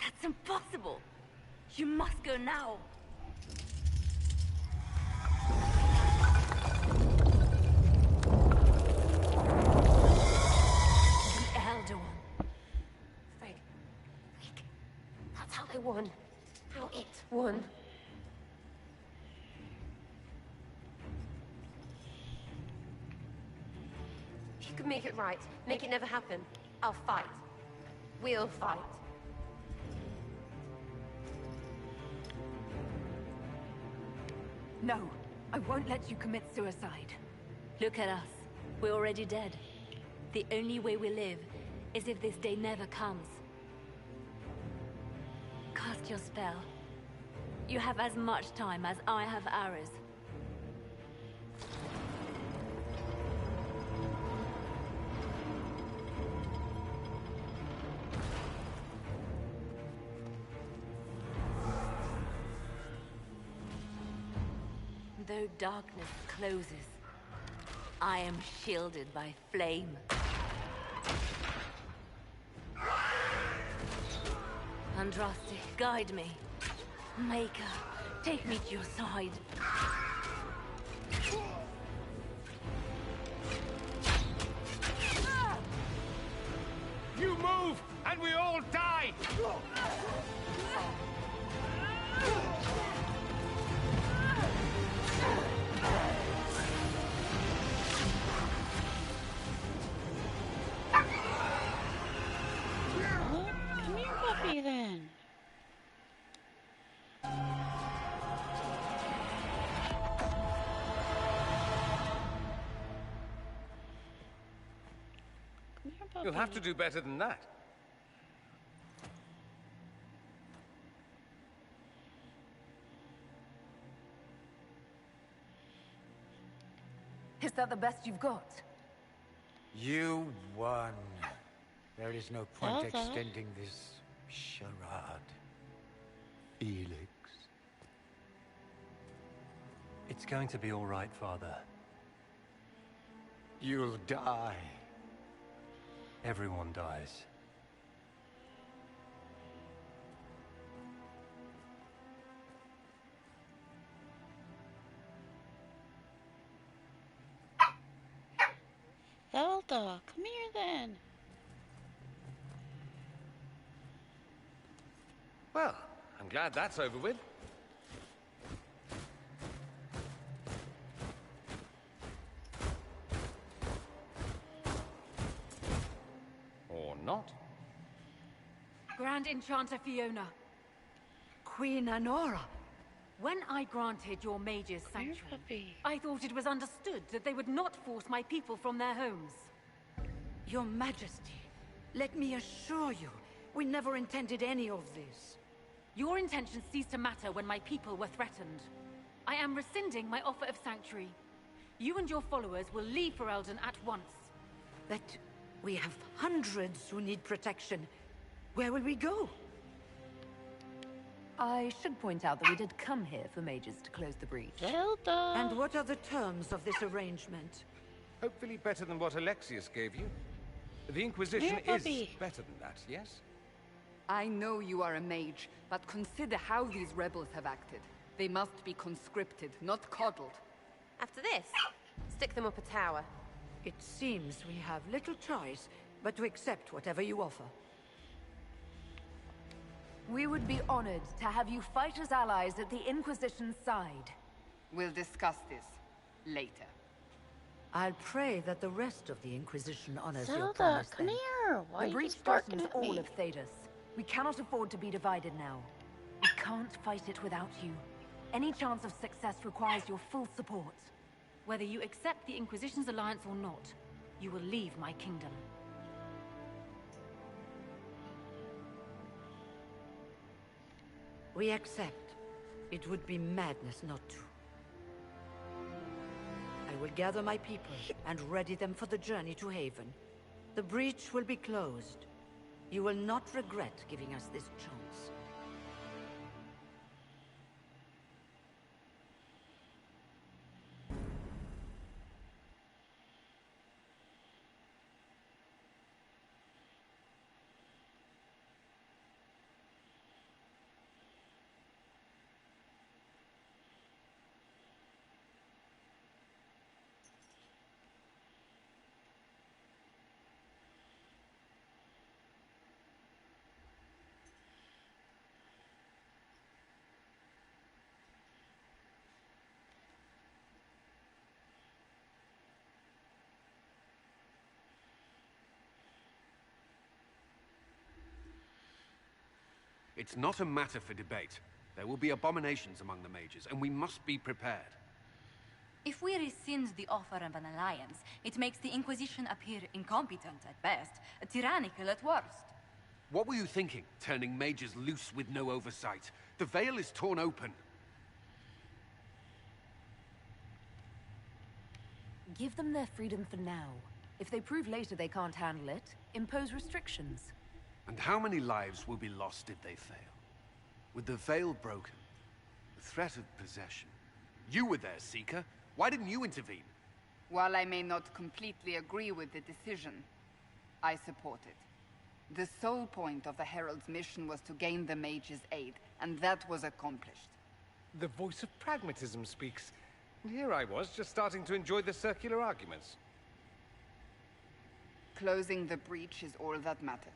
That's impossible! You must go now! The Elder One. Frigg. That's how they won. How it won. If you can make it right, make it never happen, I'll fight. We'll fight. No, I won't let you commit suicide. Look at us. We're already dead. The only way we live is if this day never comes. Cast your spell. You have as much time as I have arrows. Though darkness closes, I am shielded by flame. Andraste, guide me. Maker, take me to your side. You move, and we all die! Come here, puppy, then. You'll have to do better than that. Is that the best you've got? You won. There is no point Okay. extending this charade. Felix. It's going to be all right, Father. You'll die. Everyone dies. Zelda, come here then. Well, I'm glad that's over with. Or not. Grand Enchanter Fiona, Queen Anora. when I granted your mages sanctuary, I thought it was understood that they would not force my people from their homes. Your Majesty, let me assure you, we never intended any of this. Your intentions ceased to matter when my people were threatened. I am rescinding my offer of sanctuary. You and your followers will leave Ferelden at once. But we have hundreds who need protection. Where will we go? I should point out that we did come here for mages to close the breach. Zelda! And what are the terms of this arrangement? Hopefully better than what Alexius gave you. The Inquisition Here, is puppy. better than that, yes? I know you are a mage, but consider how these rebels have acted. They must be conscripted, not coddled. After this, stick them up a tower. It seems we have little choice but to accept whatever you offer. We would be honored to have you fight as allies at the Inquisition's side. We'll discuss this later. I'll pray that the rest of the Inquisition honors your Zelda, promise come then. here. Why The are you breach barking threatens at all me? of Thedas. We cannot afford to be divided now. We can't fight it without you. Any chance of success requires your full support. Whether you accept the Inquisition's alliance or not, you will leave my kingdom. We accept. It would be madness not to. I will gather my people and ready them for the journey to Haven. The breach will be closed. You will not regret giving us this chance. It's not a matter for debate. There will be abominations among the mages, and we must be prepared. If we rescind the offer of an alliance, it makes the Inquisition appear incompetent at best, tyrannical at worst. What were you thinking, turning mages loose with no oversight? The veil is torn open. Give them their freedom for now. If they prove later they can't handle it, impose restrictions. And how many lives will be lost if they fail? With the veil broken, the threat of possession. You were there, Seeker. Why didn't you intervene? While I may not completely agree with the decision, I support it. The sole point of the Herald's mission was to gain the mage's aid, and that was accomplished. The voice of pragmatism speaks. And here I was, just starting to enjoy the circular arguments. Closing the breach is all that matters.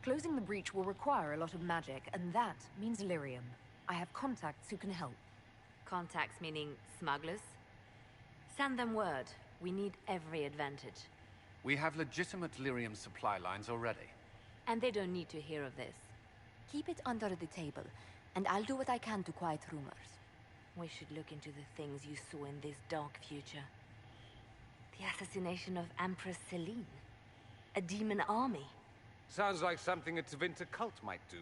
Closing the breach will require a lot of magic, and that means lyrium. I have contacts who can help. Contacts meaning smugglers? Send them word. We need every advantage. We have legitimate lyrium supply lines already. And they don't need to hear of this. Keep it under the table, and I'll do what I can to quiet rumors. We should look into the things you saw in this dark future. The assassination of Empress Celine. A demon army. Sounds like something a Tevinter cult might do.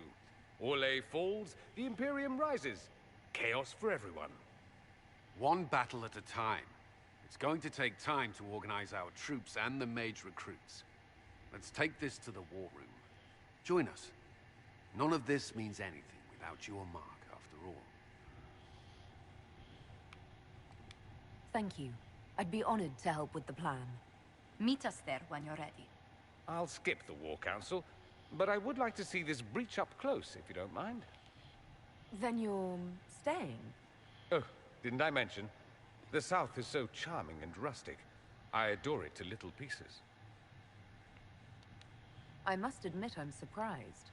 Orlais falls, the Imperium rises. Chaos for everyone. One battle at a time. It's going to take time to organize our troops and the mage recruits. Let's take this to the war room. Join us. None of this means anything without your mark, after all. Thank you. I'd be honored to help with the plan. Meet us there when you're ready. I'll skip the War Council, but I would like to see this breach up close, if you don't mind. Then you're staying? Oh, didn't I mention? The South is so charming and rustic. I adore it to little pieces. I must admit I'm surprised.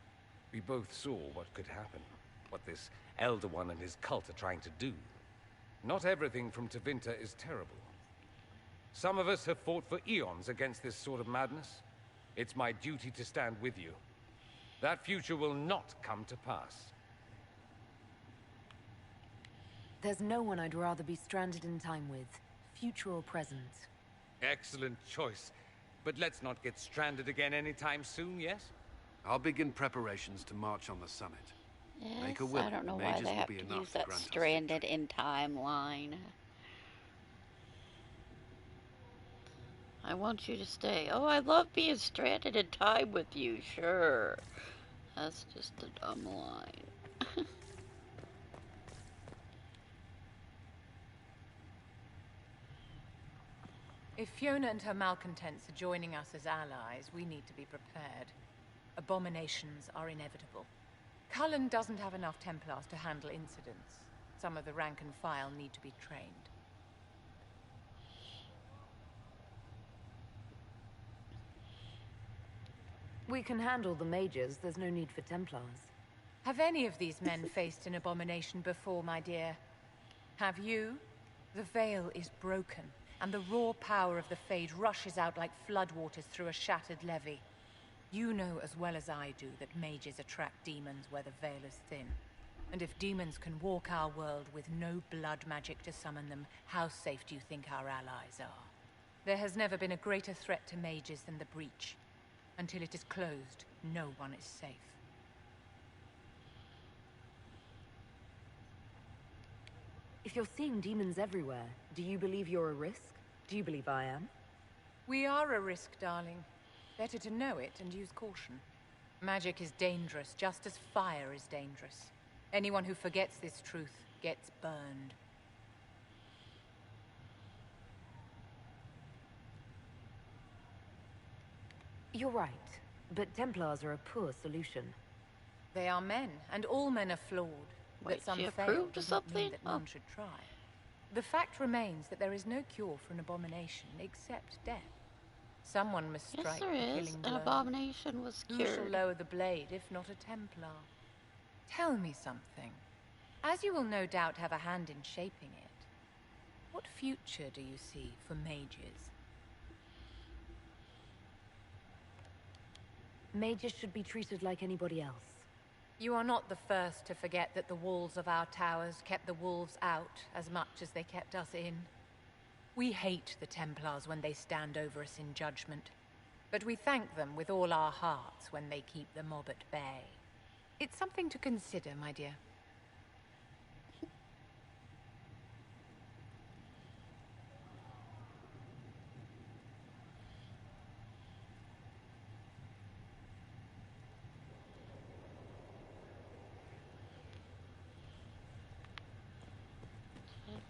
We both saw what could happen, what this Elder One and his cult are trying to do. Not everything from Tevinter is terrible. Some of us have fought for eons against this sort of madness. It's my duty to stand with you. That future will not come to pass. There's no one I'd rather be stranded in time with, future or present. Excellent choice. But let's not get stranded again anytime soon, yes? I'll begin preparations to march on the summit. Yes, Make a will. I don't know why they have to use that stranded in time line. I want you to stay. Oh, I love being stranded in time with you, sure. That's just a dumb line. If Fiona and her malcontents are joining us as allies, we need to be prepared. Abominations are inevitable. Cullen doesn't have enough Templars to handle incidents. Some of the rank and file need to be trained. We can handle the mages, there's no need for Templars. Have any of these men faced an abomination before, my dear? Have you? The veil is broken, and the raw power of the Fade rushes out like floodwaters through a shattered levee. You know as well as I do that mages attract demons where the veil is thin. And if demons can walk our world with no blood magic to summon them, how safe do you think our allies are? There has never been a greater threat to mages than the breach. Until it is closed, no one is safe. If you're seeing demons everywhere, do you believe you're a risk? Do you believe I am? We are a risk, darling. Better to know it and use caution. Magic is dangerous, just as fire is dangerous. Anyone who forgets this truth gets burned. You're right, but Templars are a poor solution. They are men, and all men are flawed. Wait, that some she fail approved of does not mean something? that none should try. The fact remains that there is no cure for an abomination except death. Someone must Yes, strike there the is. killing An blow. abomination was Who shall cured. lower the blade, if not a Templar? Tell me something. As you will no doubt have a hand in shaping it, what future do you see for mages? Mages should be treated like anybody else. You are not the first to forget that the walls of our towers kept the wolves out as much as they kept us in. We hate the Templars when they stand over us in judgment, but we thank them with all our hearts when they keep the mob at bay. It's something to consider, my dear.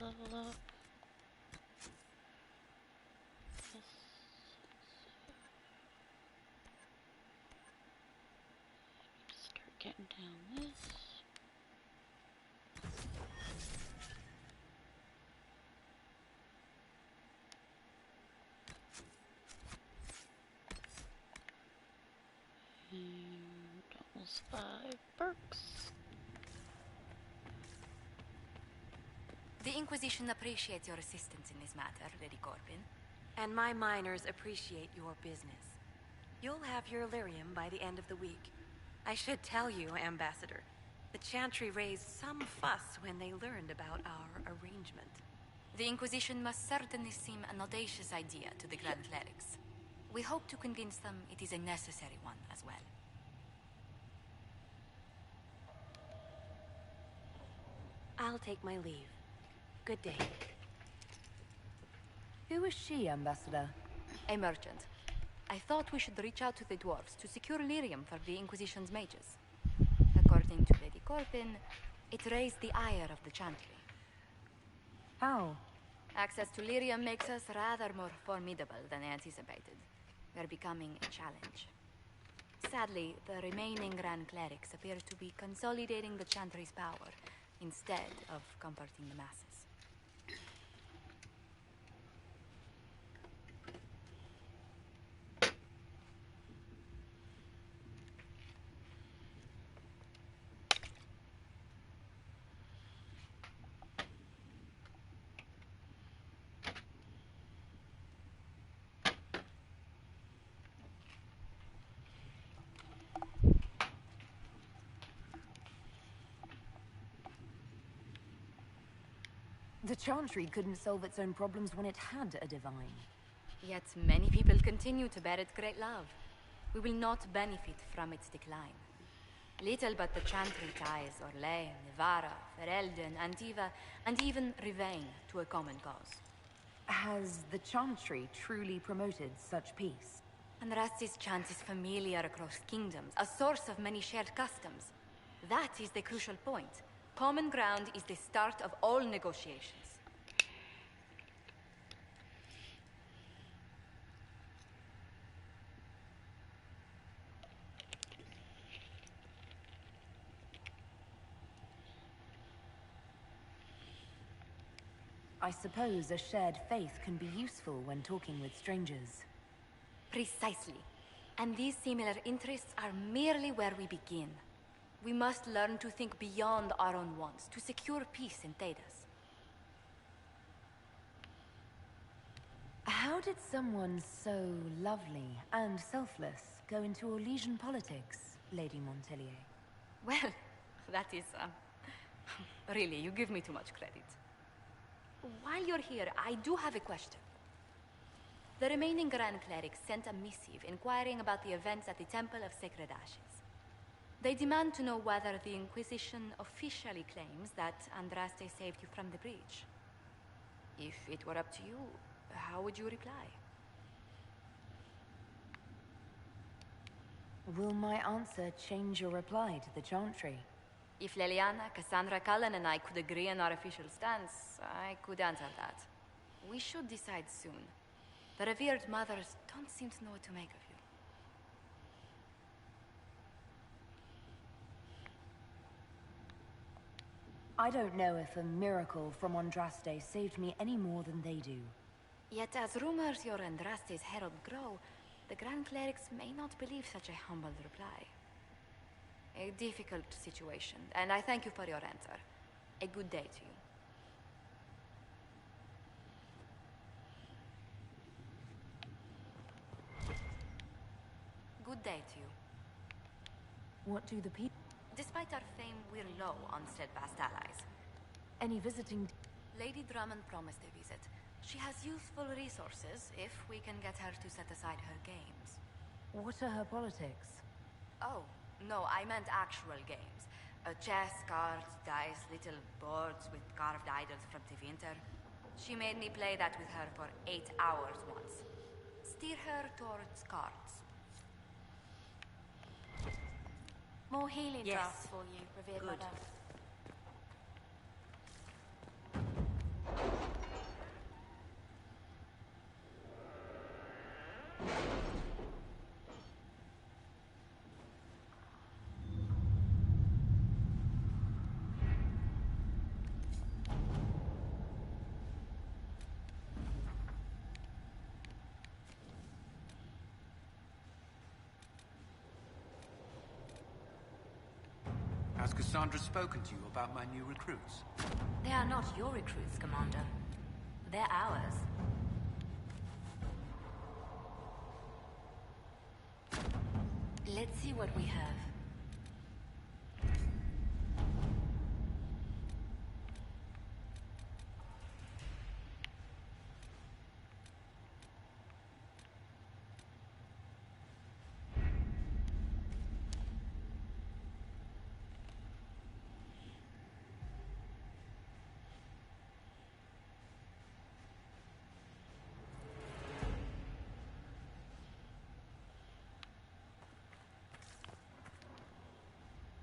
Level up. Start getting down this. And almost 5 perks. The Inquisition appreciates your assistance in this matter, Lady Corbin. And my miners appreciate your business. You'll have your lyrium by the end of the week. I should tell you, Ambassador, the Chantry raised some fuss when they learned about our arrangement. The Inquisition must certainly seem an audacious idea to the Grand Clerics. We hope to convince them it is a necessary one as well. I'll take my leave. Good day. Who is she, Ambassador? A merchant. I thought we should reach out to the dwarves to secure lyrium for the Inquisition's mages. According to Lady Corbin, it raised the ire of the Chantry. How? Access to lyrium makes us rather more formidable than anticipated. We're becoming a challenge. Sadly, the remaining Grand Clerics appear to be consolidating the Chantry's power instead of comforting the masses. The Chantry couldn't solve its own problems when it had a divine. Yet many people continue to bear it great love. We will not benefit from its decline. Little but the Chantry ties Orlais, Nevarra, Ferelden, Antiva, and even Rivain to a common cause. Has the Chantry truly promoted such peace? Andraste's chant is familiar across kingdoms, a source of many shared customs. That is the crucial point. Common ground is the start of all negotiations. I suppose a shared faith can be useful when talking with strangers. Precisely. And these similar interests are merely where we begin. We must learn to think beyond our own wants, to secure peace in Thedas. How did someone so lovely and selfless go into Orlesian politics, Lady Montelier? Well, that is, really, you give me too much credit. While you're here, I do have a question. The remaining Grand Clerics sent a missive inquiring about the events at the Temple of Sacred Ashes. They demand to know whether the Inquisition officially claims that Andraste saved you from the breach. If it were up to you, how would you reply? Will my answer change your reply to the Chantry? If Leliana, Cassandra Cullen, and I could agree on our official stance, I could answer that. We should decide soon. The revered mothers don't seem to know what to make of you. I don't know if a miracle from Andraste saved me any more than they do. Yet as rumors your Andraste's herald grow, the Grand Clerics may not believe such a humble reply. A difficult situation, and I thank you for your answer. A good day to you. Good day to you. What do the people... Despite our fame, we're low on steadfast allies. Any visiting... Lady Drummond promised a visit. She has useful resources if we can get her to set aside her games. What are her politics? Oh, no, I meant actual games. Chess, cards, dice, little boards with carved idols from Tevinter. She made me play that with her for 8 hours once. Steer her towards cards. More healing drops for you, revered mother. Has Cassandra spoken to you about my new recruits? They are not your recruits, Commander. They're ours. Let's see what we have.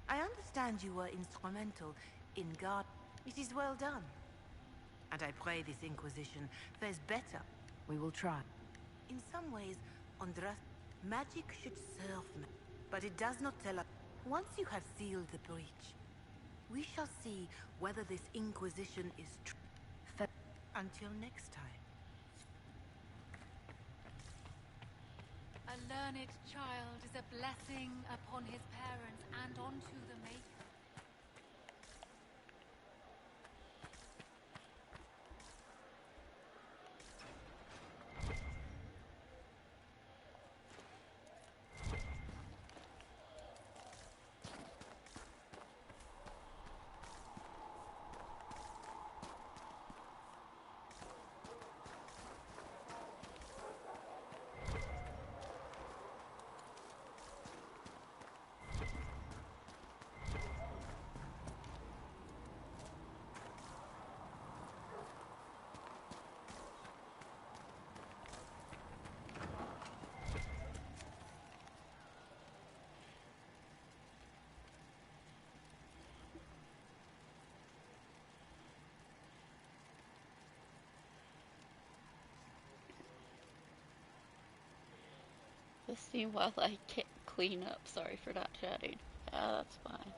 I understand you were instrumental in guard. It is well done. And I pray this Inquisition fares better. We will try. In some ways, Andras, magic should serve me. But it does not tell us. Once you have sealed the breach, we shall see whether this Inquisition is true. Until next time. A learned child is a blessing upon his parents and onto the maker. This scene while I clean up. Sorry for not chatting. Yeah, that's fine.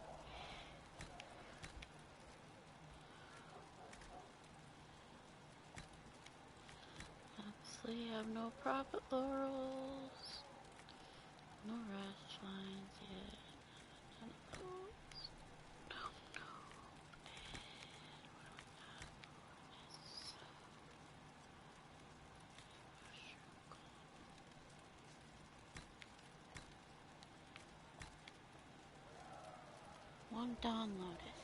Obviously, I have no profit laurels. No rest finds yet. None of those. No. One downloaded.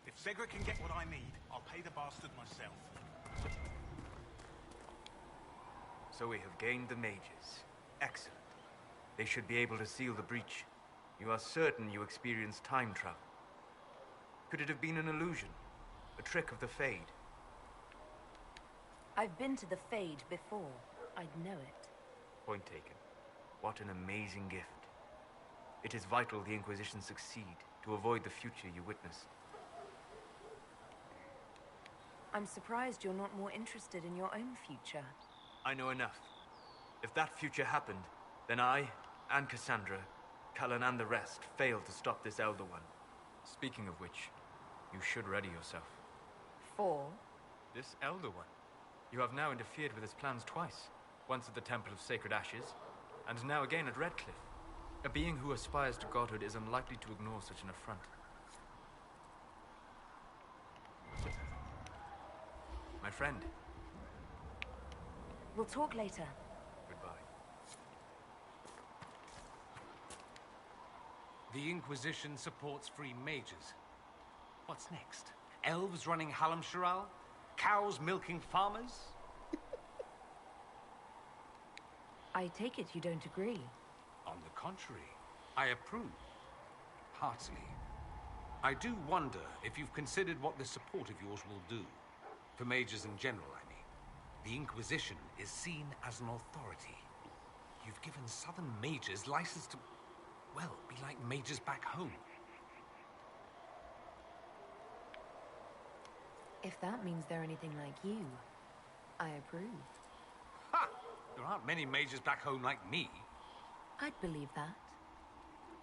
If Segra can get what I need, I'll pay the bastard myself. So we have gained the mages. Excellent. They should be able to seal the breach. You are certain you experienced time travel? Could it have been an illusion? A trick of the Fade? I've been to the Fade before. I'd know it. Point taken. What an amazing gift. It is vital the Inquisition succeed to avoid the future you witnessed. I'm surprised you're not more interested in your own future. I know enough. If that future happened, then I, and Cassandra, Cullen and the rest, failed to stop this Elder One. Speaking of which, you should ready yourself. For? This Elder One. You have now interfered with his plans twice. Once at the Temple of Sacred Ashes, and now again at Redcliffe. A being who aspires to godhood is unlikely to ignore such an affront. my friend. We'll talk later. Goodbye. The Inquisition supports free mages. What's next? Elves running Halamsharal? Cows milking farmers? I take it you don't agree. On the contrary, I approve. Heartily. I do wonder if you've considered what this support of yours will do. For mages in general, I mean. The Inquisition is seen as an authority. You've given Southern mages license to, well, be like mages back home. If that means they're anything like you, I approve. Ha! There aren't many mages back home like me. I'd believe that.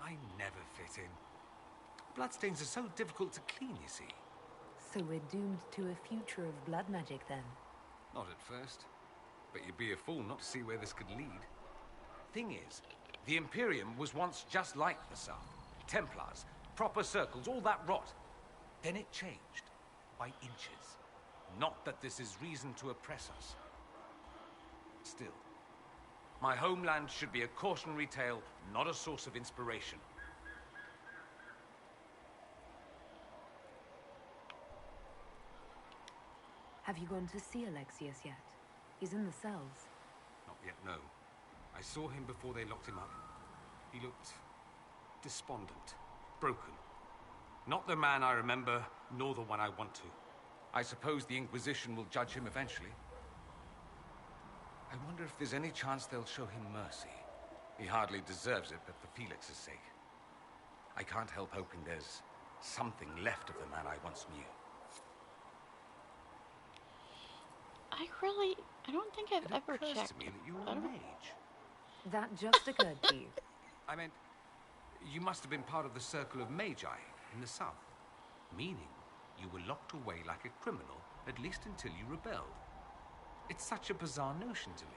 I never fit in. Bloodstains are so difficult to clean, you see. So we're doomed to a future of blood magic, then? Not at first. But you'd be a fool not to see where this could lead. Thing is, the Imperium was once just like the South. Templars, proper circles, all that rot. Then it changed. By inches. Not that this is reason to oppress us. Still, my homeland should be a cautionary tale, not a source of inspiration. Have you gone to see Alexius yet? He's in the cells. Not yet, no. I saw him before they locked him up. He looked despondent, broken. Not the man I remember, nor the one I want to. I suppose the Inquisition will judge him eventually. I wonder if there's any chance they'll show him mercy. He hardly deserves it, but for Felix's sake. I can't help hoping there's something left of the man I once knew. I don't think I've ever checked. To me that you're a mage. That just occurred to you. I meant, you must have been part of the circle of magi in the south. Meaning, you were locked away like a criminal, at least until you rebelled. It's such a bizarre notion to me.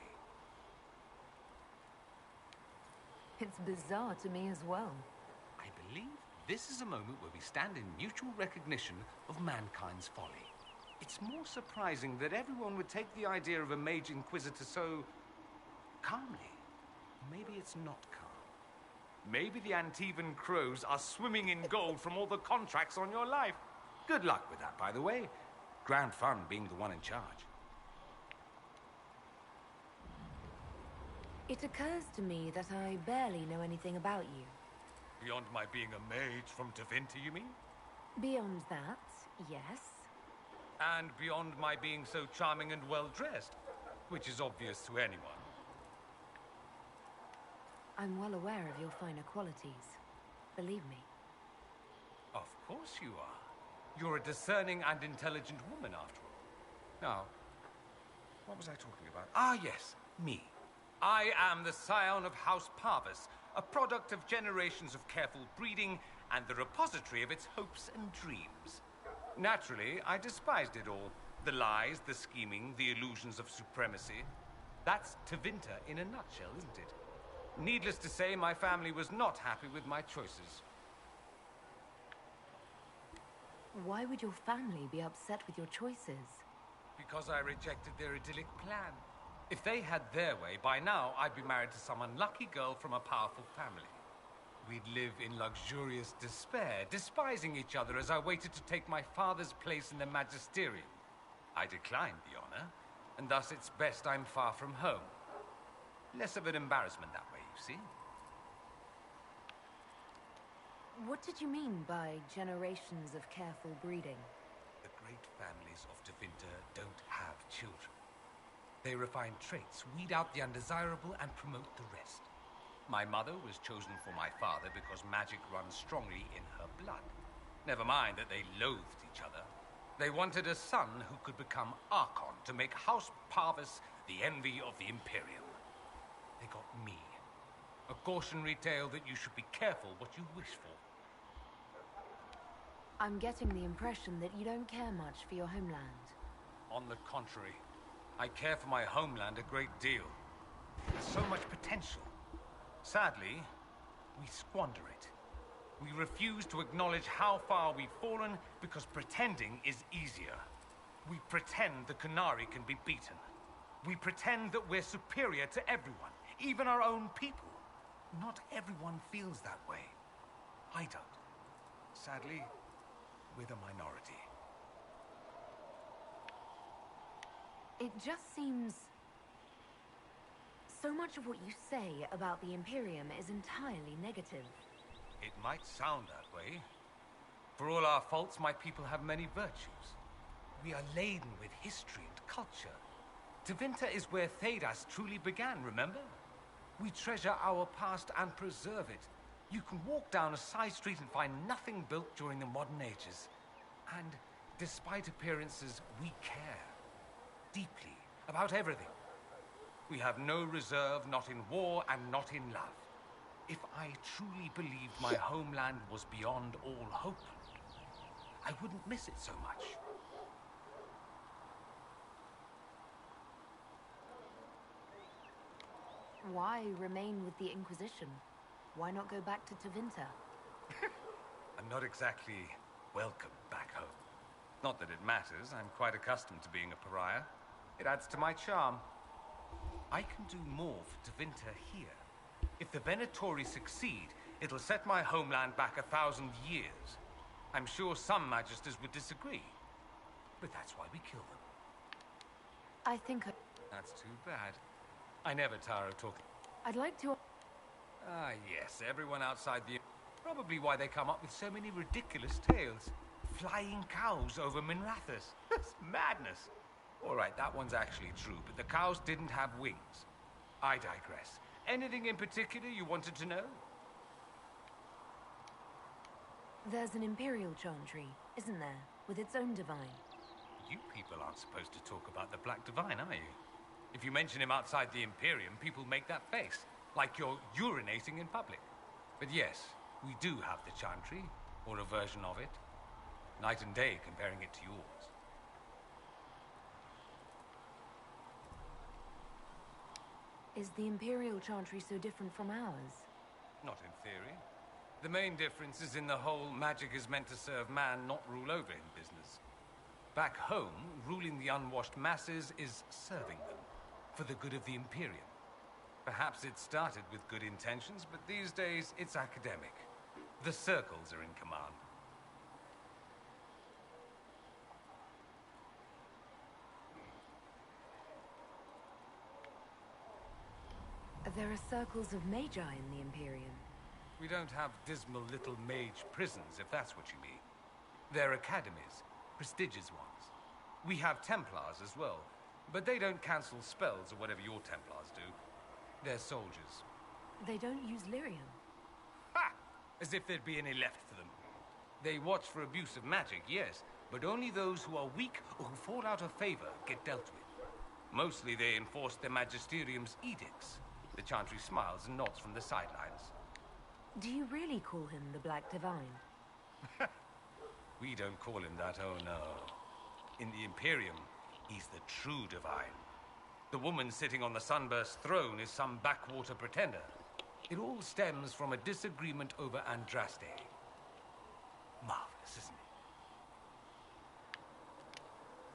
It's bizarre to me as well. I believe this is a moment where we stand in mutual recognition of mankind's folly. It's more surprising that everyone would take the idea of a mage inquisitor so calmly. Maybe it's not calm. Maybe the Antivan crows are swimming in gold from all the contracts on your life. Good luck with that, by the way. Grand fun being the one in charge. It occurs to me that I barely know anything about you. Beyond my being a mage from Tevinter, you mean? Beyond that, yes. And beyond my being so charming and well-dressed, which is obvious to anyone. I'm well aware of your finer qualities. Believe me. Of course you are. You're a discerning and intelligent woman, after all. Now, what was I talking about? Ah, yes, me. I am the scion of House Parvis, a product of generations of careful breeding and the repository of its hopes and dreams. Naturally, I despised it all. The lies, the scheming, the illusions of supremacy. That's Tevinter in a nutshell, isn't it? Needless to say, my family was not happy with my choices. Why would your family be upset with your choices? Because I rejected their idyllic plan. If they had their way, by now I'd be married to some unlucky girl from a powerful family. We'd live in luxurious despair, despising each other as I waited to take my father's place in the magisterium. I declined the honor, and thus it's best I'm far from home. Less of an embarrassment that way, you see. What did you mean by generations of careful breeding? The great families of Tevinter don't have children. They refine traits, weed out the undesirable, and promote the rest. My mother was chosen for my father because magic runs strongly in her blood. Never mind that they loathed each other. They wanted a son who could become Archon to make House Parvis the envy of the Imperium. They got me. A cautionary tale that you should be careful what you wish for. I'm getting the impression that you don't care much for your homeland. On the contrary, I care for my homeland a great deal. There's so much potential. Sadly, we squander it. We refuse to acknowledge how far we've fallen because pretending is easier. We pretend the Qunari can be beaten. We pretend that we're superior to everyone, even our own people. Not everyone feels that way. I don't. Sadly, we're the minority. It just seems... So much of what you say about the Imperium is entirely negative. It might sound that way. For all our faults, my people have many virtues. We are laden with history and culture. Tevinter is where Thedas truly began, remember? We treasure our past and preserve it. You can walk down a side street and find nothing built during the modern ages. And despite appearances, we care. Deeply. About everything. We have no reserve, not in war and not in love. If I truly believed my homeland was beyond all hope, I wouldn't miss it so much. Why remain with the Inquisition? Why not go back to Tevinter? I'm not exactly welcome back home. Not that it matters, I'm quite accustomed to being a pariah. It adds to my charm. I can do more for Tevinter here. If the Venatori succeed, it'll set my homeland back 1,000 years. I'm sure some Magisters would disagree, but that's why we kill them. I think That's too bad. I never tire of talking. I'd like to... Ah, yes, everyone outside the... Probably why they come up with so many ridiculous tales. Flying cows over Minrathous. That's madness. All right, that one's actually true, but the cows didn't have wings. I digress. Anything in particular you wanted to know? There's an Imperial Chantry, isn't there? With its own divine. You people aren't supposed to talk about the Black Divine, are you? If you mention him outside the Imperium, people make that face. Like you're urinating in public. But yes, we do have the Chantry, or a version of it. Night and day comparing it to yours. Is the Imperial Chantry so different from ours? Not in theory. The main difference is in the whole magic is meant to serve man, not rule over him business. Back home, ruling the unwashed masses is serving them, for the good of the Imperium. Perhaps it started with good intentions, but these days it's academic. The circles are in command. There are circles of magi in the Imperium. We don't have dismal little mage prisons, if that's what you mean. They're academies, prestigious ones. We have Templars as well, but they don't cancel spells or whatever your Templars do. They're soldiers. They don't use lyrium. Ha! As if there'd be any left for them. They watch for abuse of magic, yes, but only those who are weak or who fall out of favor get dealt with. Mostly they enforce their Magisterium's edicts. The Chantry smiles and nods from the sidelines. Do you really call him the Black Divine? We don't call him that, oh no. In the Imperium, he's the true divine. The woman sitting on the Sunburst throne is some backwater pretender. It all stems from a disagreement over Andraste. Marvelous, isn't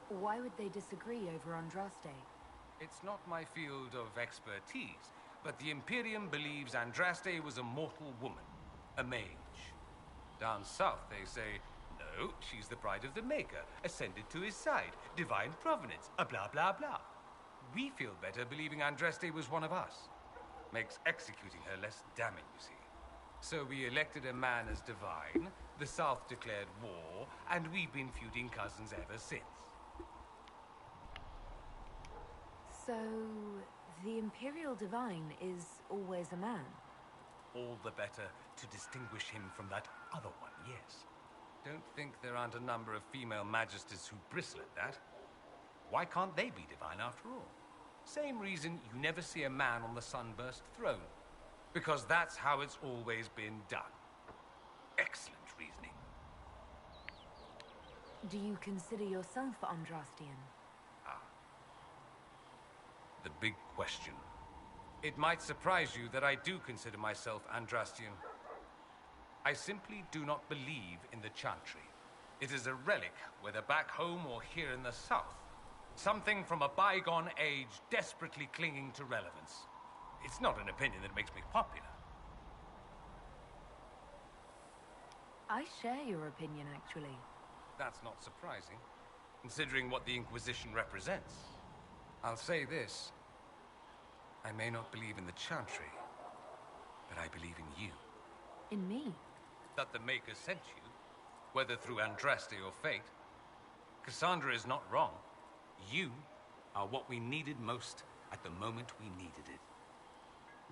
it? Why would they disagree over Andraste? It's not my field of expertise, but the Imperium believes Andraste was a mortal woman, a mage. Down south, they say, no, she's the bride of the Maker, ascended to his side, divine provenance, a blah blah blah. We feel better believing Andraste was one of us. Makes executing her less damning, you see. So we elected a man as divine, the South declared war, and we've been feuding cousins ever since. So, the Imperial Divine is always a man? All the better to distinguish him from that other one, yes. Don't think there aren't a number of female magisters who bristle at that. Why can't they be divine after all? Same reason you never see a man on the Sunburst throne. Because that's how it's always been done. Excellent reasoning. Do you consider yourself Andrastian? The big question. It might surprise you that I do consider myself Andrastian. I simply do not believe in the Chantry. It is a relic, whether back home or here in the south. Something from a bygone age desperately clinging to relevance. It's not an opinion that makes me popular. I share your opinion, actually. That's not surprising, considering what the Inquisition represents. I'll say this. I may not believe in the Chantry, but I believe in you. In me? That the Maker sent you, whether through Andraste or fate. Cassandra is not wrong. You are what we needed most at the moment we needed it.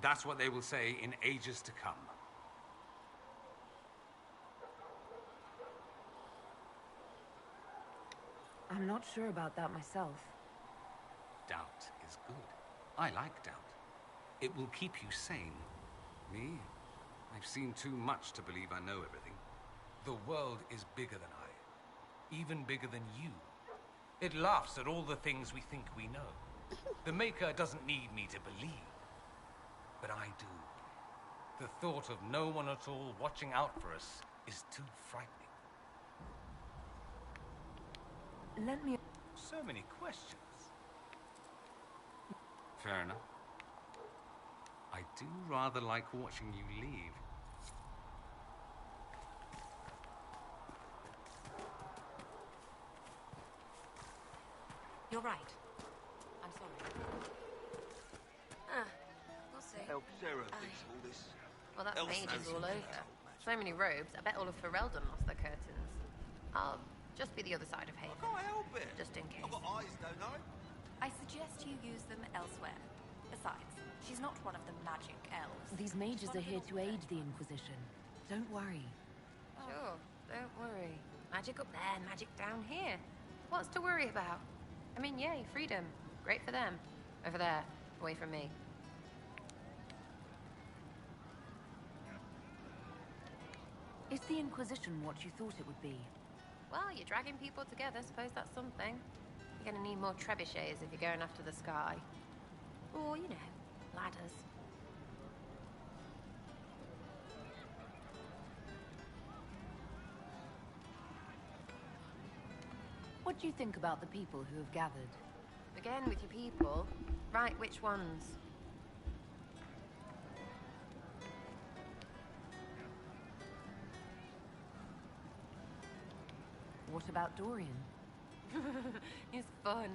That's what they will say in ages to come. I'm not sure about that myself. Doubt is good. I like doubt. It will keep you sane. Me? I've seen too much to believe I know everything. The world is bigger than I. Even bigger than you. It laughs at all the things we think we know. The Maker doesn't need me to believe. But I do. The thought of no one at all watching out for us is too frightening. Let me... So many questions. Fair enough. I do rather like watching you leave. You're right. I'm sorry. We'll see. Help Sarah fix all this. Well, that's Else mages knows all you over. can't So many robes. I bet all of Ferelden lost their curtains. I'll just be the other side of Haven. I can't help it. Just in case. I've got eyes, don't I? I suggest you use them elsewhere. Besides, she's not one of the magic elves. These mages are here to aid the Inquisition. Don't worry. Sure, don't worry. Magic up there, magic down here. What's to worry about? I mean, yay, freedom. Great for them. Over there, away from me. Is the Inquisition what you thought it would be? Well, you're dragging people together. Suppose that's something. You're gonna need more trebuchets if you're going after the sky. Or, you know, ladders. What do you think about the people who have gathered? Again with your people. Right, which ones? What about Dorian? He's fun.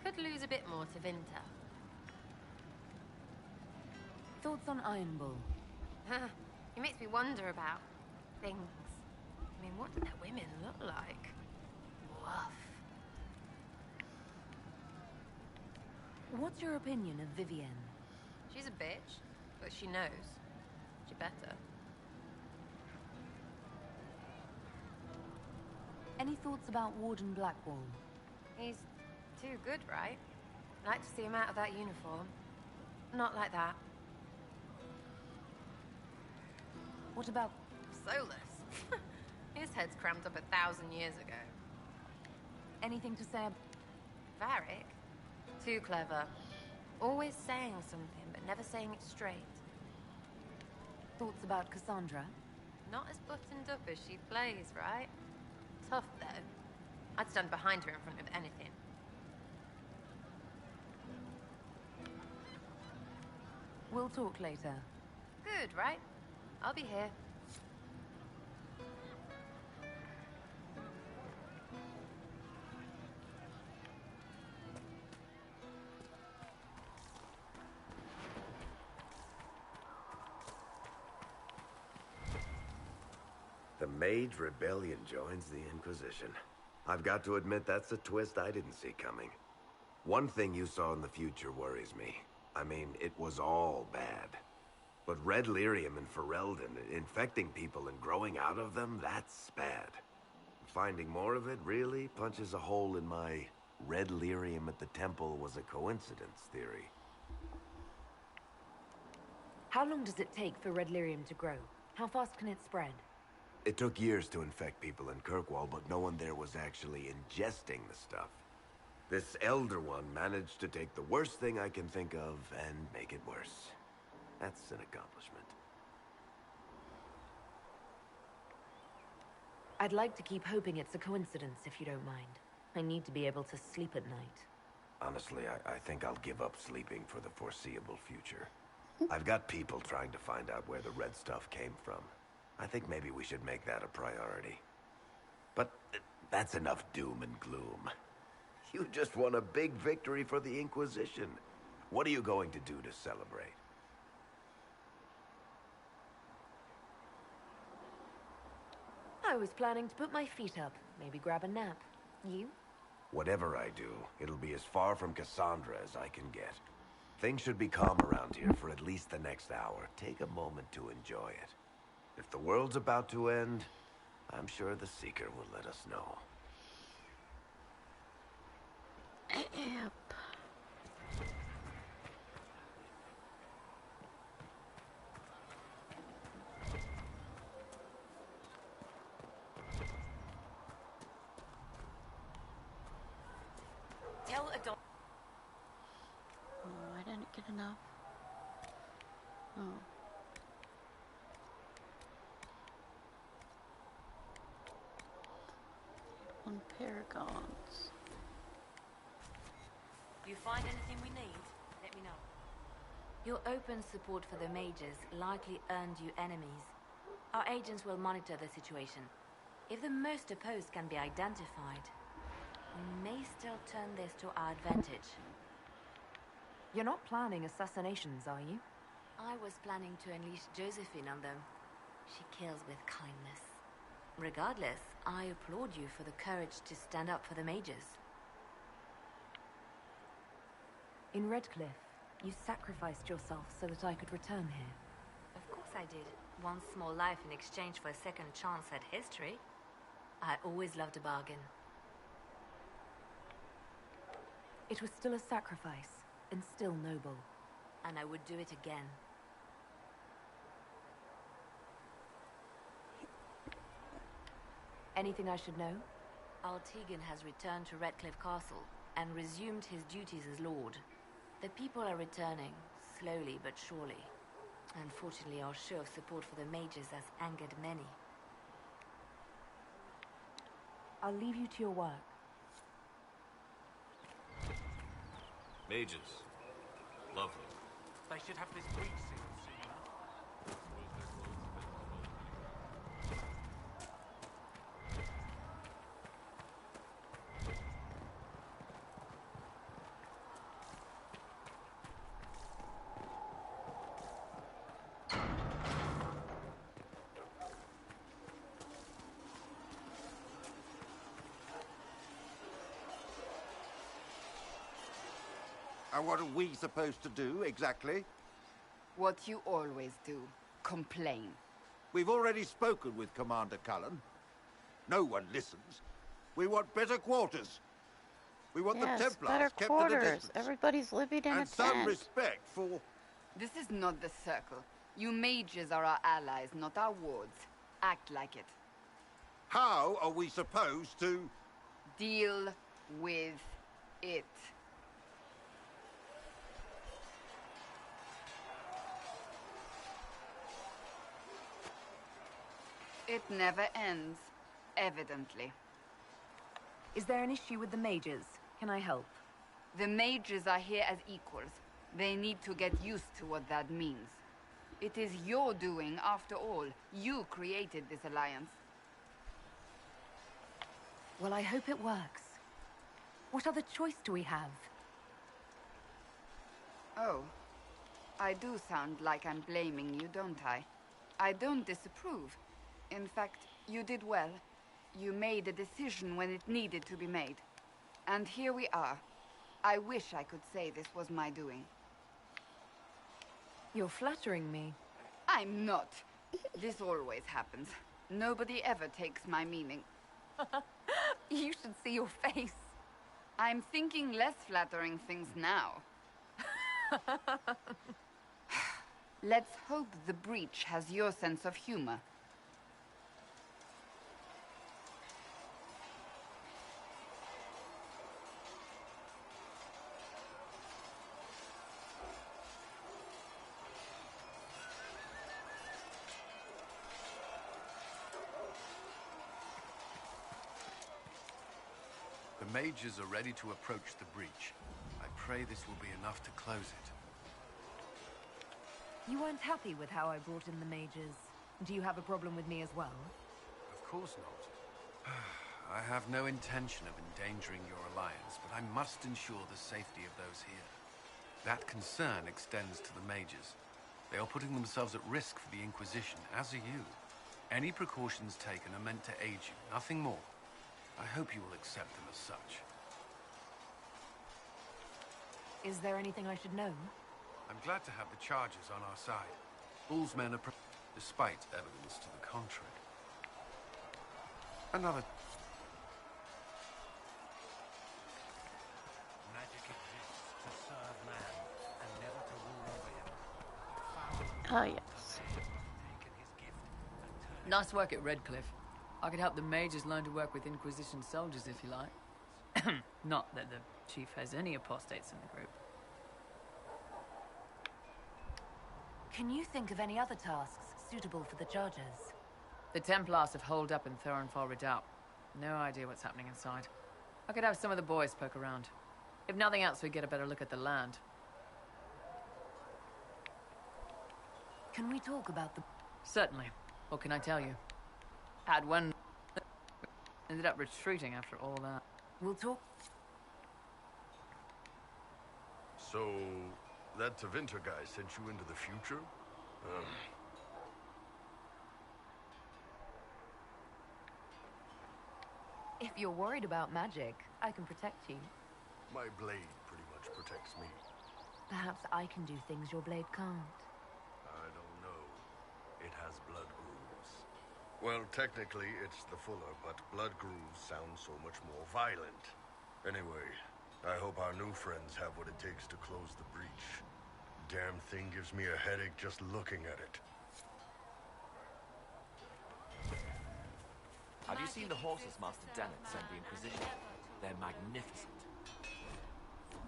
Could lose a bit more to Vinter. Thoughts on Iron Bull? He makes me wonder about things. I mean, what do their women look like? Woof. What's your opinion of Vivienne? She's a bitch, but she knows. She better. Any thoughts about Warden Blackwall? He's too good, right? I'd like to see him out of that uniform. Not like that. What about... Solas? His head's crammed up 1,000 years ago. Anything to say about... Varric? Too clever. Always saying something, but never saying it straight. Thoughts about Cassandra? Not as buttoned up as she plays, right? Tough, though. I'd stand behind her in front of anything. We'll talk later. Good, right? I'll be here. The Mage Rebellion joins the Inquisition. I've got to admit that's a twist I didn't see coming. One thing you saw in the future worries me. I mean, it was all bad. But red lyrium in Ferelden, infecting people and growing out of them, that's bad. Finding more of it really punches a hole in my red lyrium at the temple was a coincidence theory. How long does it take for red lyrium to grow? How fast can it spread? It took years to infect people in Kirkwall, but no one there was actually ingesting the stuff. This Elder One managed to take the worst thing I can think of and make it worse. That's an accomplishment. I'd like to keep hoping it's a coincidence, if you don't mind. I need to be able to sleep at night. Honestly, I think I'll give up sleeping for the foreseeable future. I've got people trying to find out where the red stuff came from. I think maybe we should make that a priority. But that's enough doom and gloom. You just won a big victory for the Inquisition. What are you going to do to celebrate? I was planning to put my feet up, maybe grab a nap. You? Whatever I do, it'll be as far from Cassandra as I can get. Things should be calm around here for at least the next hour. Take a moment to enjoy it. If the world's about to end, I'm sure the Seeker will let us know. Yep. Tell adult. Oh, I didn't get enough. Oh. One Paragons. If you find anything we need, let me know. Your open support for the mages likely earned you enemies. Our agents will monitor the situation. If the most opposed can be identified, we may still turn this to our advantage. You're not planning assassinations, are you? I was planning to unleash Josephine on them. She kills with kindness. Regardless, I applaud you for the courage to stand up for the mages. In Redcliffe, you sacrificed yourself so that I could return here. Of course I did. One small life in exchange for a second chance at history. I always loved a bargain. It was still a sacrifice, and still noble. And I would do it again. Anything I should know? Altegan has returned to Redcliffe Castle and resumed his duties as Lord. The people are returning, slowly but surely. Unfortunately, our show of support for the mages has angered many. I'll leave you to your work. Mages. Lovely. They should have this breach sealed soon. And what are we supposed to do, exactly? What you always do. Complain. We've already spoken with Commander Cullen. No one listens. We want better quarters. We want Yes, the Templars better kept at a quarters. distance. Everybody's living in a And some tent. respect for... This is not the Circle. You mages are our allies, not our wards. Act like it. How are we supposed to... Deal with it. It never ends, evidently. Is there an issue with the mages? Can I help? The mages are here as equals. They need to get used to what that means. It is your doing, after all. You created this alliance. Well, I hope it works. What other choice do we have? Oh. I do sound like I'm blaming you, don't I? I don't disapprove. In fact, you did well. You made a decision when it needed to be made. And here we are. I wish I could say this was my doing. You're flattering me. I'm not. This always happens. Nobody ever takes my meaning. You should see your face. I'm thinking less flattering things now. Let's hope the breach has your sense of humor. mages are ready to approach the breach. I pray this will be enough to close it. You weren't happy with how I brought in the mages. Do you have a problem with me as well? Of course not. I have no intention of endangering your alliance, but I must ensure the safety of those here. That concern extends to the mages. They are putting themselves at risk for the Inquisition, as are you. Any precautions taken are meant to aid you, nothing more. I hope you will accept them as such. Is there anything I should know? I'm glad to have the Chargers on our side. Bull's men are despite evidence to the contrary. Another... Magic exists to serve man, and never to rule over him. Oh, yes. Nice work at Redcliffe. I could help the mages learn to work with Inquisition soldiers if you like. Not that the chief has any apostates in the group. Can you think of any other tasks suitable for the Chargers? The Templars have holed up in Thorinfar Redoubt. No idea what's happening inside. I could have some of the boys poke around. If nothing else, we get a better look at the land. Can we talk about the... Certainly. What can I tell you? Had one... ended up retreating after all that. We'll talk... So, that Tevinter guy sent you into the future? If you're worried about magic, I can protect you. My blade pretty much protects me. Perhaps I can do things your blade can't. I don't know. It has blood grooves. Well, technically, it's the Fuller, but blood grooves sound so much more violent. Anyway, I hope our new friends have what it takes to close the breach. Damn thing gives me a headache just looking at it. Have you seen the horses Master Dennett sent the Inquisition? They're magnificent.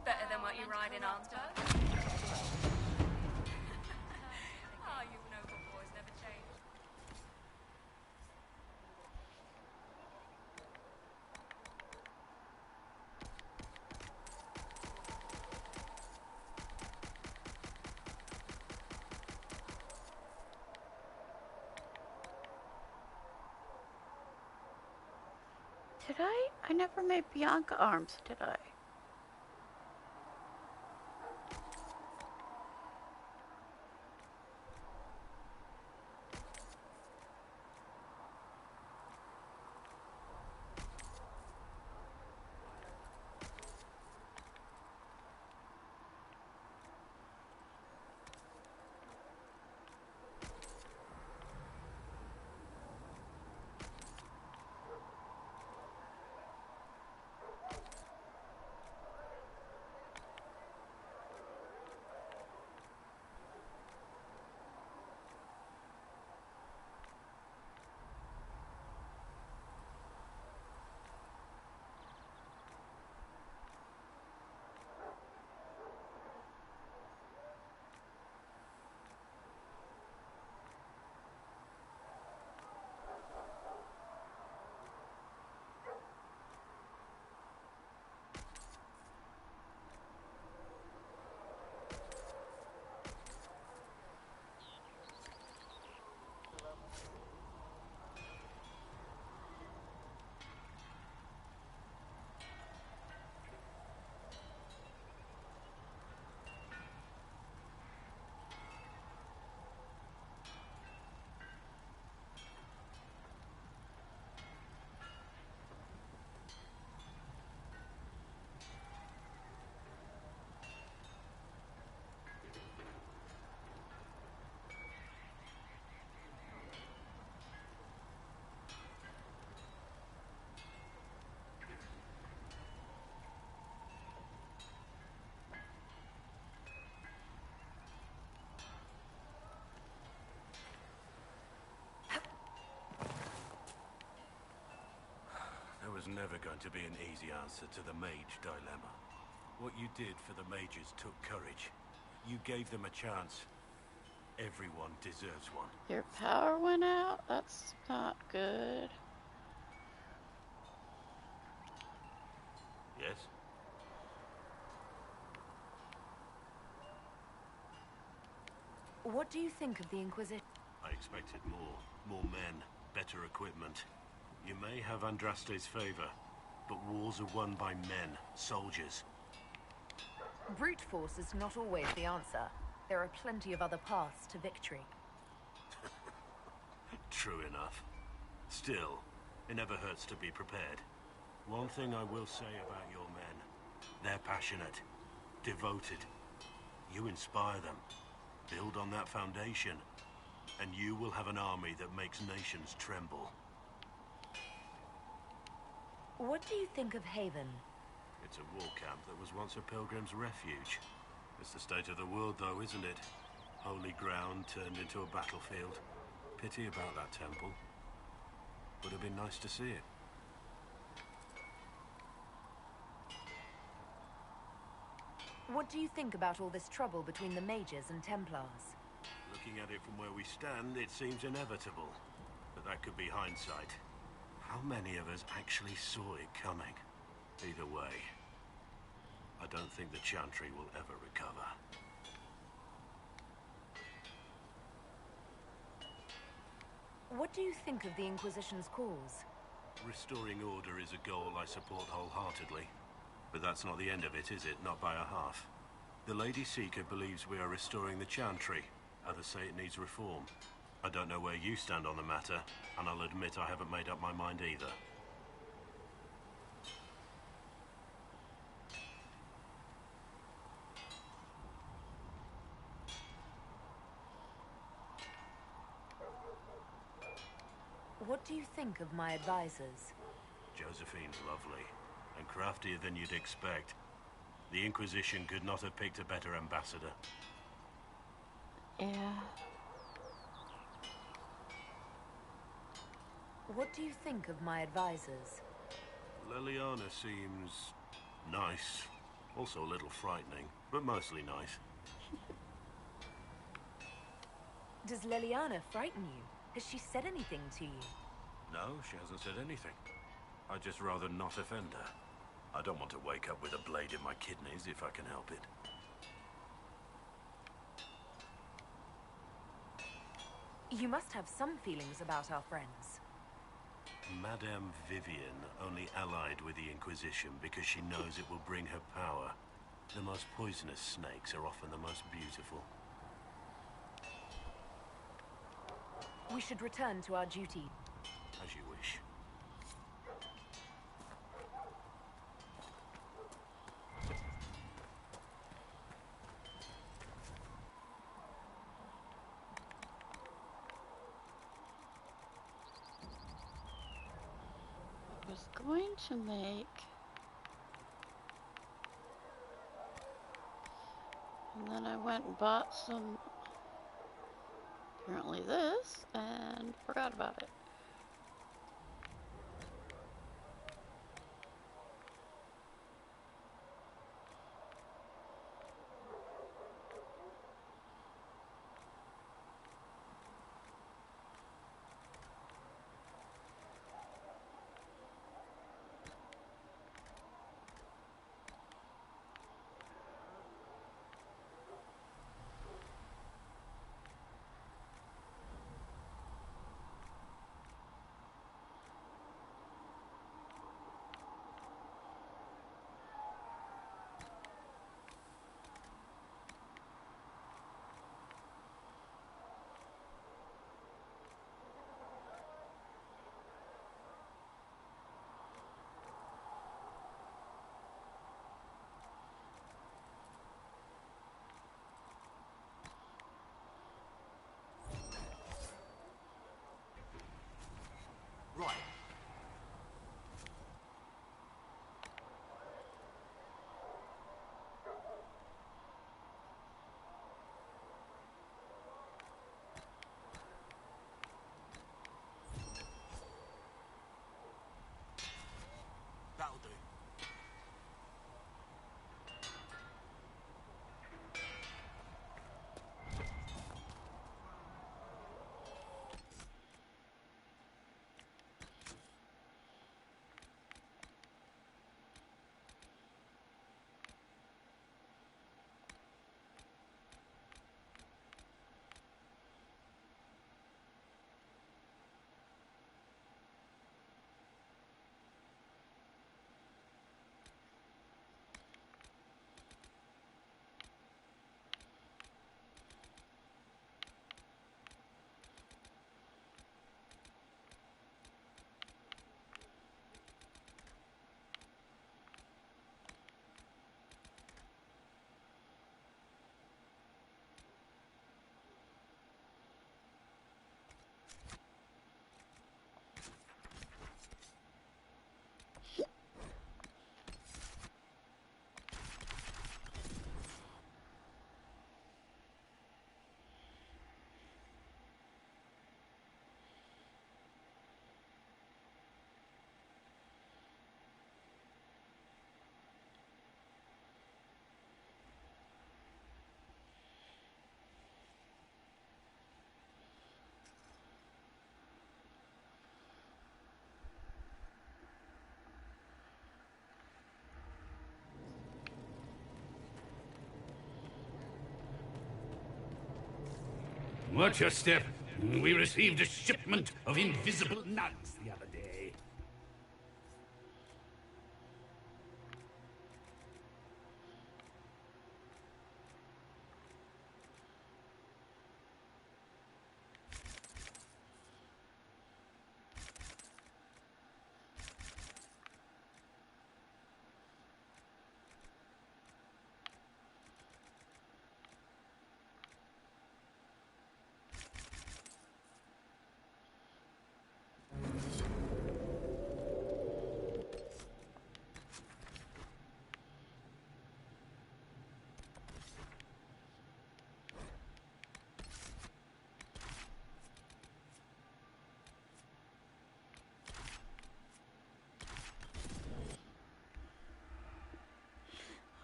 Better than what you ride in Arnsburg? Oh, you noble boys never change. Did I? I never made Bianca arms, did I? There was never going to be an easy answer to the mage dilemma. What you did for the mages took courage. You gave them a chance. Everyone deserves one. Your power went out? That's not good. Yes? What do you think of the Inquisition? I expected more. More men, better equipment. You may have Andraste's favor, but wars are won by men, soldiers. Brute force is not always the answer. There are plenty of other paths to victory. True enough. Still, it never hurts to be prepared. One thing I will say about your men. They're passionate, devoted. You inspire them. Build on that foundation, and you will have an army that makes nations tremble. What do you think of Haven? It's a war camp that was once a pilgrim's refuge. It's the state of the world, though, isn't it? Holy ground turned into a battlefield. Pity about that temple. Would have been nice to see it. What do you think about all this trouble between the Mages and Templars? Looking at it from where we stand, it seems inevitable. But that could be hindsight. How many of us actually saw it coming? Either way, I don't think the Chantry will ever recover. What do you think of the Inquisition's cause? Restoring order is a goal I support wholeheartedly. But that's not the end of it, is it? Not by a half. The Lady Seeker believes we are restoring the Chantry. Others say it needs reform. I don't know where you stand on the matter, and I'll admit I haven't made up my mind either. What do you think of my advisors? Josephine's lovely, and craftier than you'd expect. The Inquisition could not have picked a better ambassador. Yeah. What do you think of my advisors? Leliana seems nice. Also a little frightening, but mostly nice. Does Leliana frighten you? Has she said anything to you? No, she hasn't said anything. I'd just rather not offend her. I don't want to wake up with a blade in my kidneys if I can help it. You must have some feelings about our friends. Madame Vivian only allied with the Inquisition because she knows it will bring her power. The most poisonous snakes are often the most beautiful. We should return to our duty. As you wish. I was going to make... And then I went and bought some... Apparently this, and forgot about it. Watch your step. We received a shipment of invisible nugs the other day.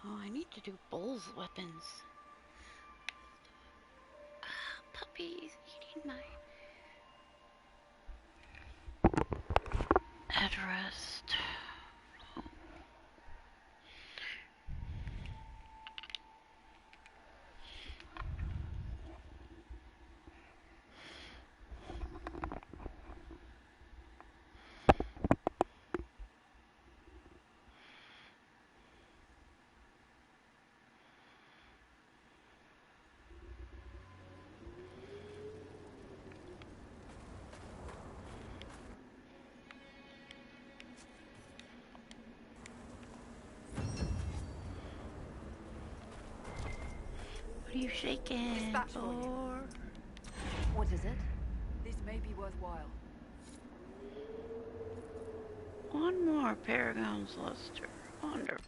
Oh, I need to do Bull's weapons. Ah, puppies eating my headrest. What are you shaking Dispatch for? volume. What is it? This may be worthwhile. One more Paragon's luster. Wonderful.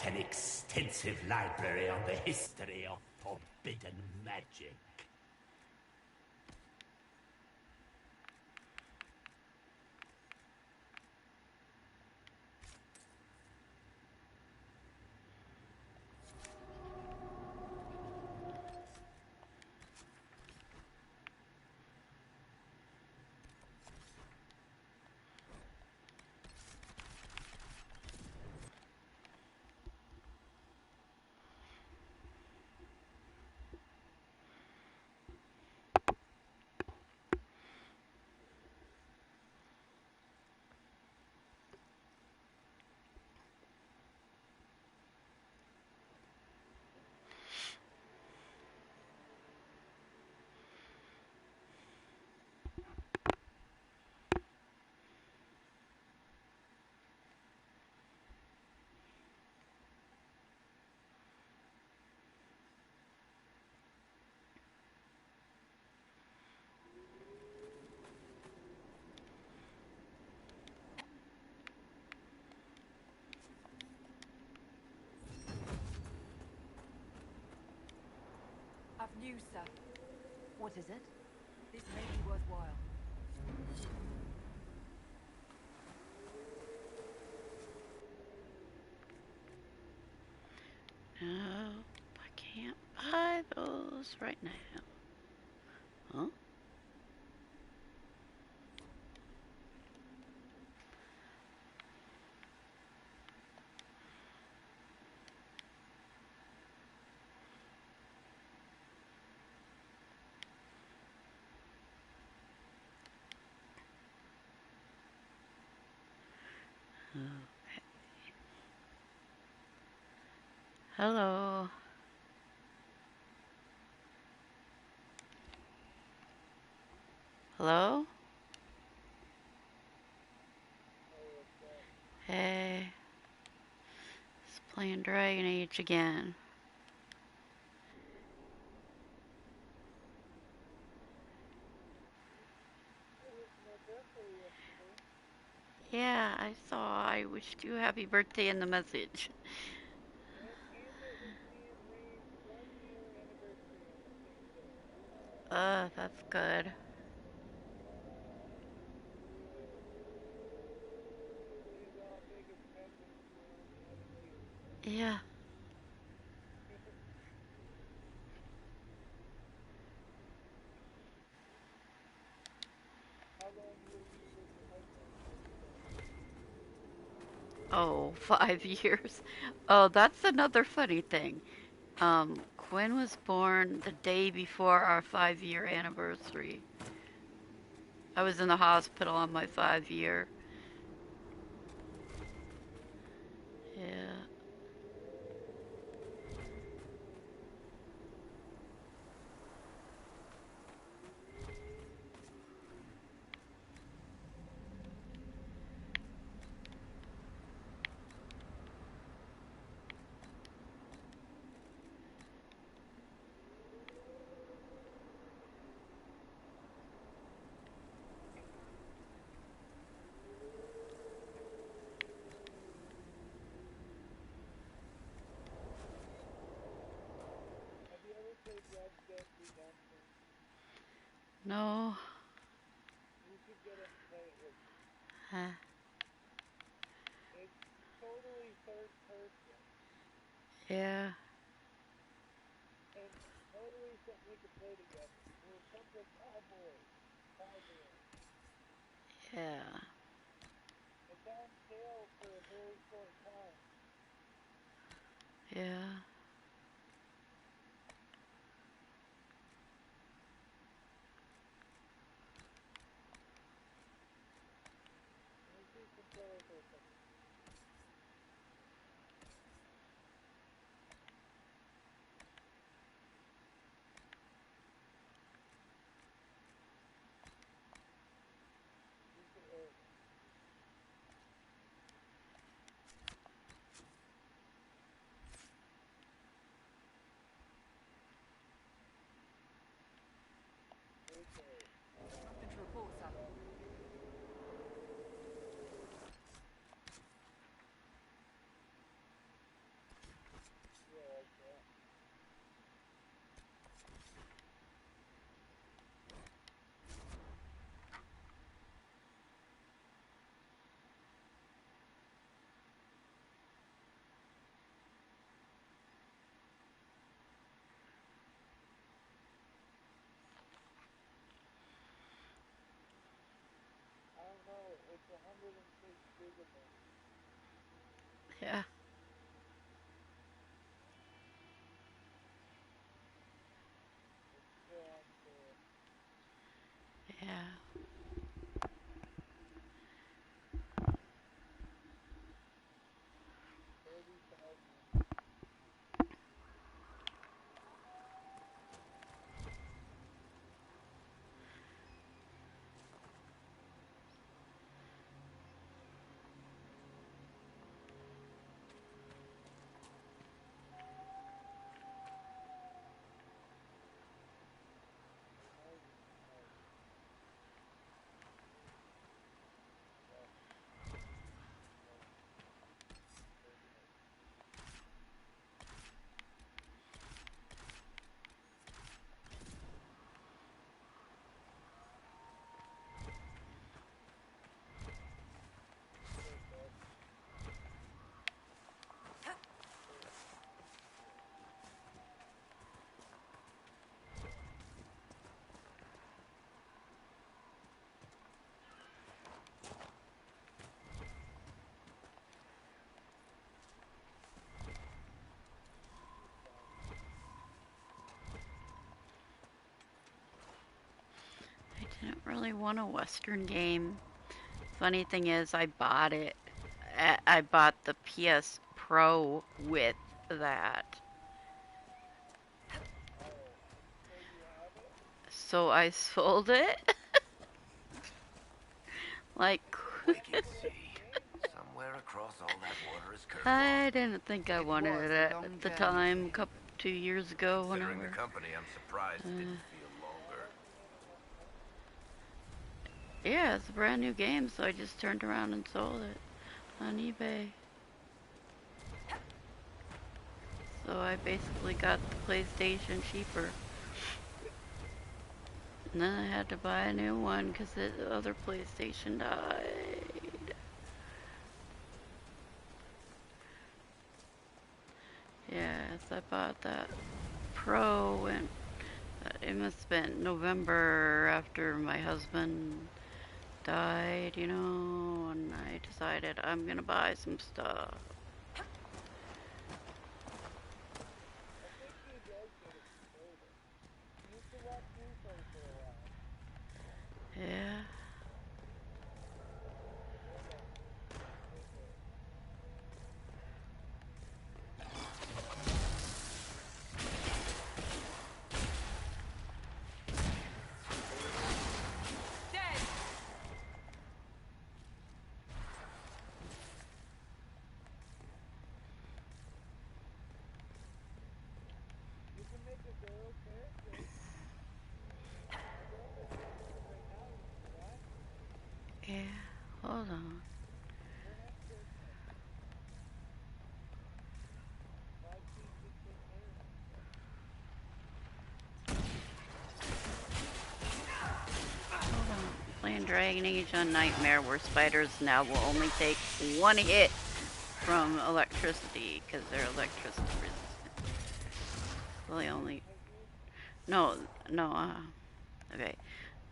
quite an extensive library on the history of forbidden magic. I've news, sir. What is it? This may be worthwhile. No, I can't buy those right now. Huh? Okay. Hello. Hello? Hey. It's playing Dragon Age again. Yeah, I saw. I wished you happy birthday in the message. That's good. Yeah. Oh, 5 years. Oh, that's another funny thing. Quinn was born the day before our 5-year anniversary. I was in the hospital on my 5-year. Yeah. No. Huh. Yeah. Yeah. Yeah. Yeah. Yeah. I didn't really want a Western game. Funny thing is, I bought it. I bought the PS Pro with that. So I sold it. Like, Somewhere across all that water is curved. I didn't think I wanted it at the time, 2 years ago, Considering whenever. the company, I'm surprised it didn't feel longer. Yeah, it's a brand new game, so I just turned around and sold it on eBay. So I basically got the PlayStation cheaper. And then I had to buy a new one because the other PlayStation died. Yes, I bought that Pro, and it must have been November after my husband died, you know, and I decided I'm gonna buy some stuff. Yeah. Yeah, hold on. Playing Dragon Age on Nightmare, where spiders now will only take 1 hit from electricity because they're electricity resistant. Well, they only. No, okay.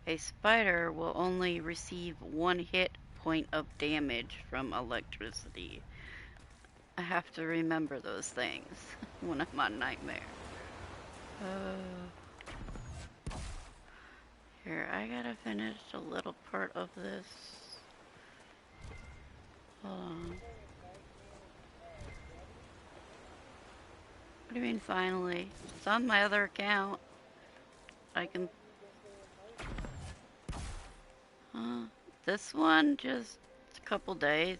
A spider will only receive 1 hit point of damage from electricity. I have to remember those things when I'm on Nightmare. Here, I gotta finish a little part of this. Hold on. What do you mean, finally? It's on my other account. I can... This one, just a couple days.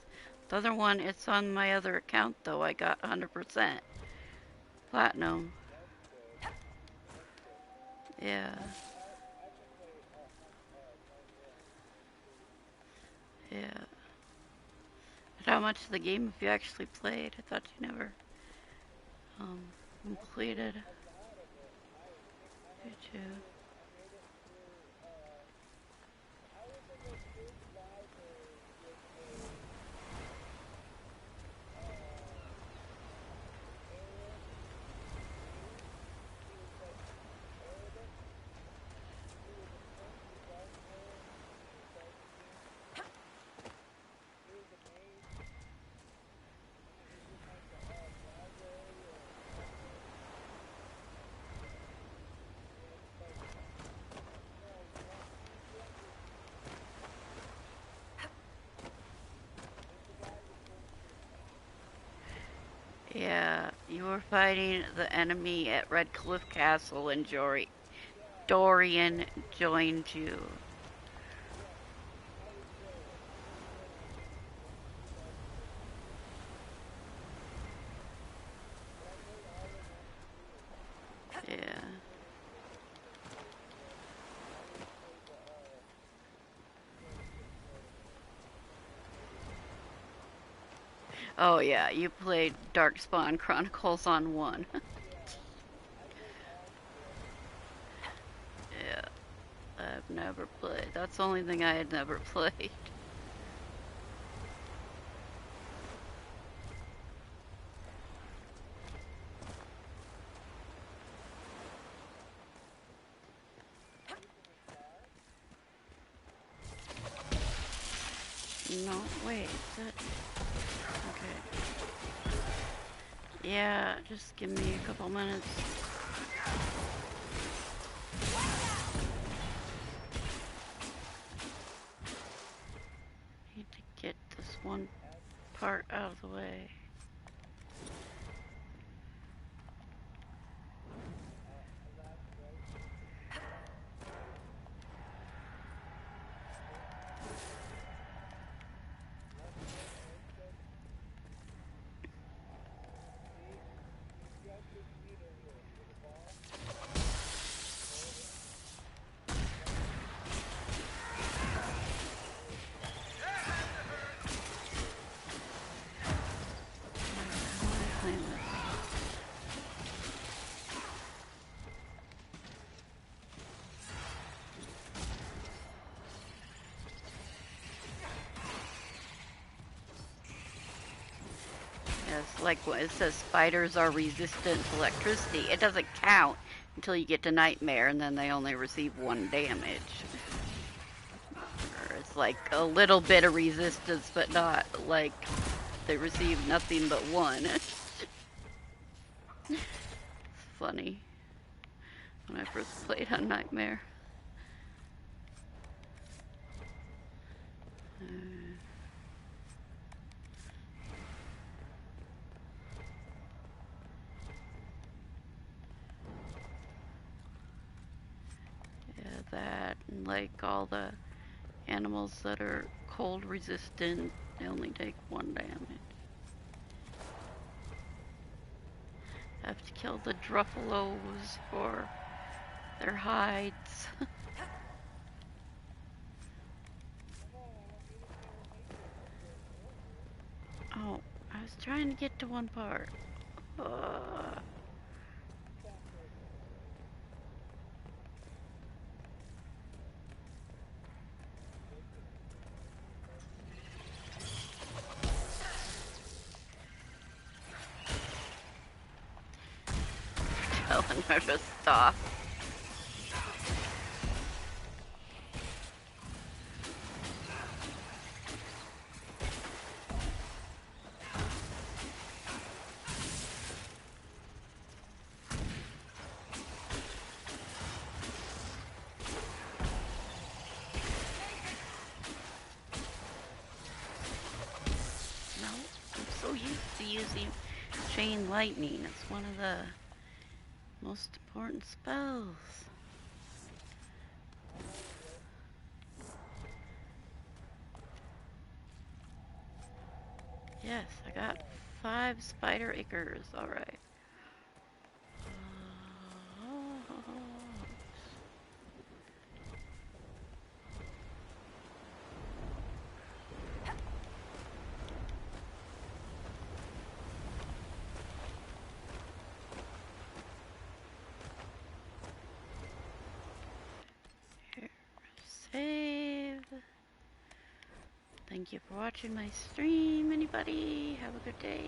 The other one, it's on my other account, though. I got 100% platinum. Yeah. Yeah. But how much of the game have you actually played? I thought you never completed. Did you? You were fighting the enemy at Red Cliff Castle and Dorian joined you. Yeah. Oh yeah, you played Darkspawn Chronicles on 1. Yeah, I've never played. That's the only thing I had never played. No, wait, is that... Okay. Yeah, just give me a couple minutes. Need to get this one part out of the way. Yes, like when it says spiders are resistant to electricity, it doesn't count until you get to Nightmare, and then they only receive 1 damage. Or it's like a little bit of resistance, but not like they receive nothing but 1. It's funny when I first played on Nightmare. Yeah, that and like all the animals that are cold resistant, they only take 1 damage. I have to kill the Druffalos for their hides. Oh, I was trying to get to one part. Telling her to stop. Using chain lightning. It's one of the most important spells. Yes, I got 5 spider acres. All right. Save. Thank you for watching my stream, anybody. Have a good day.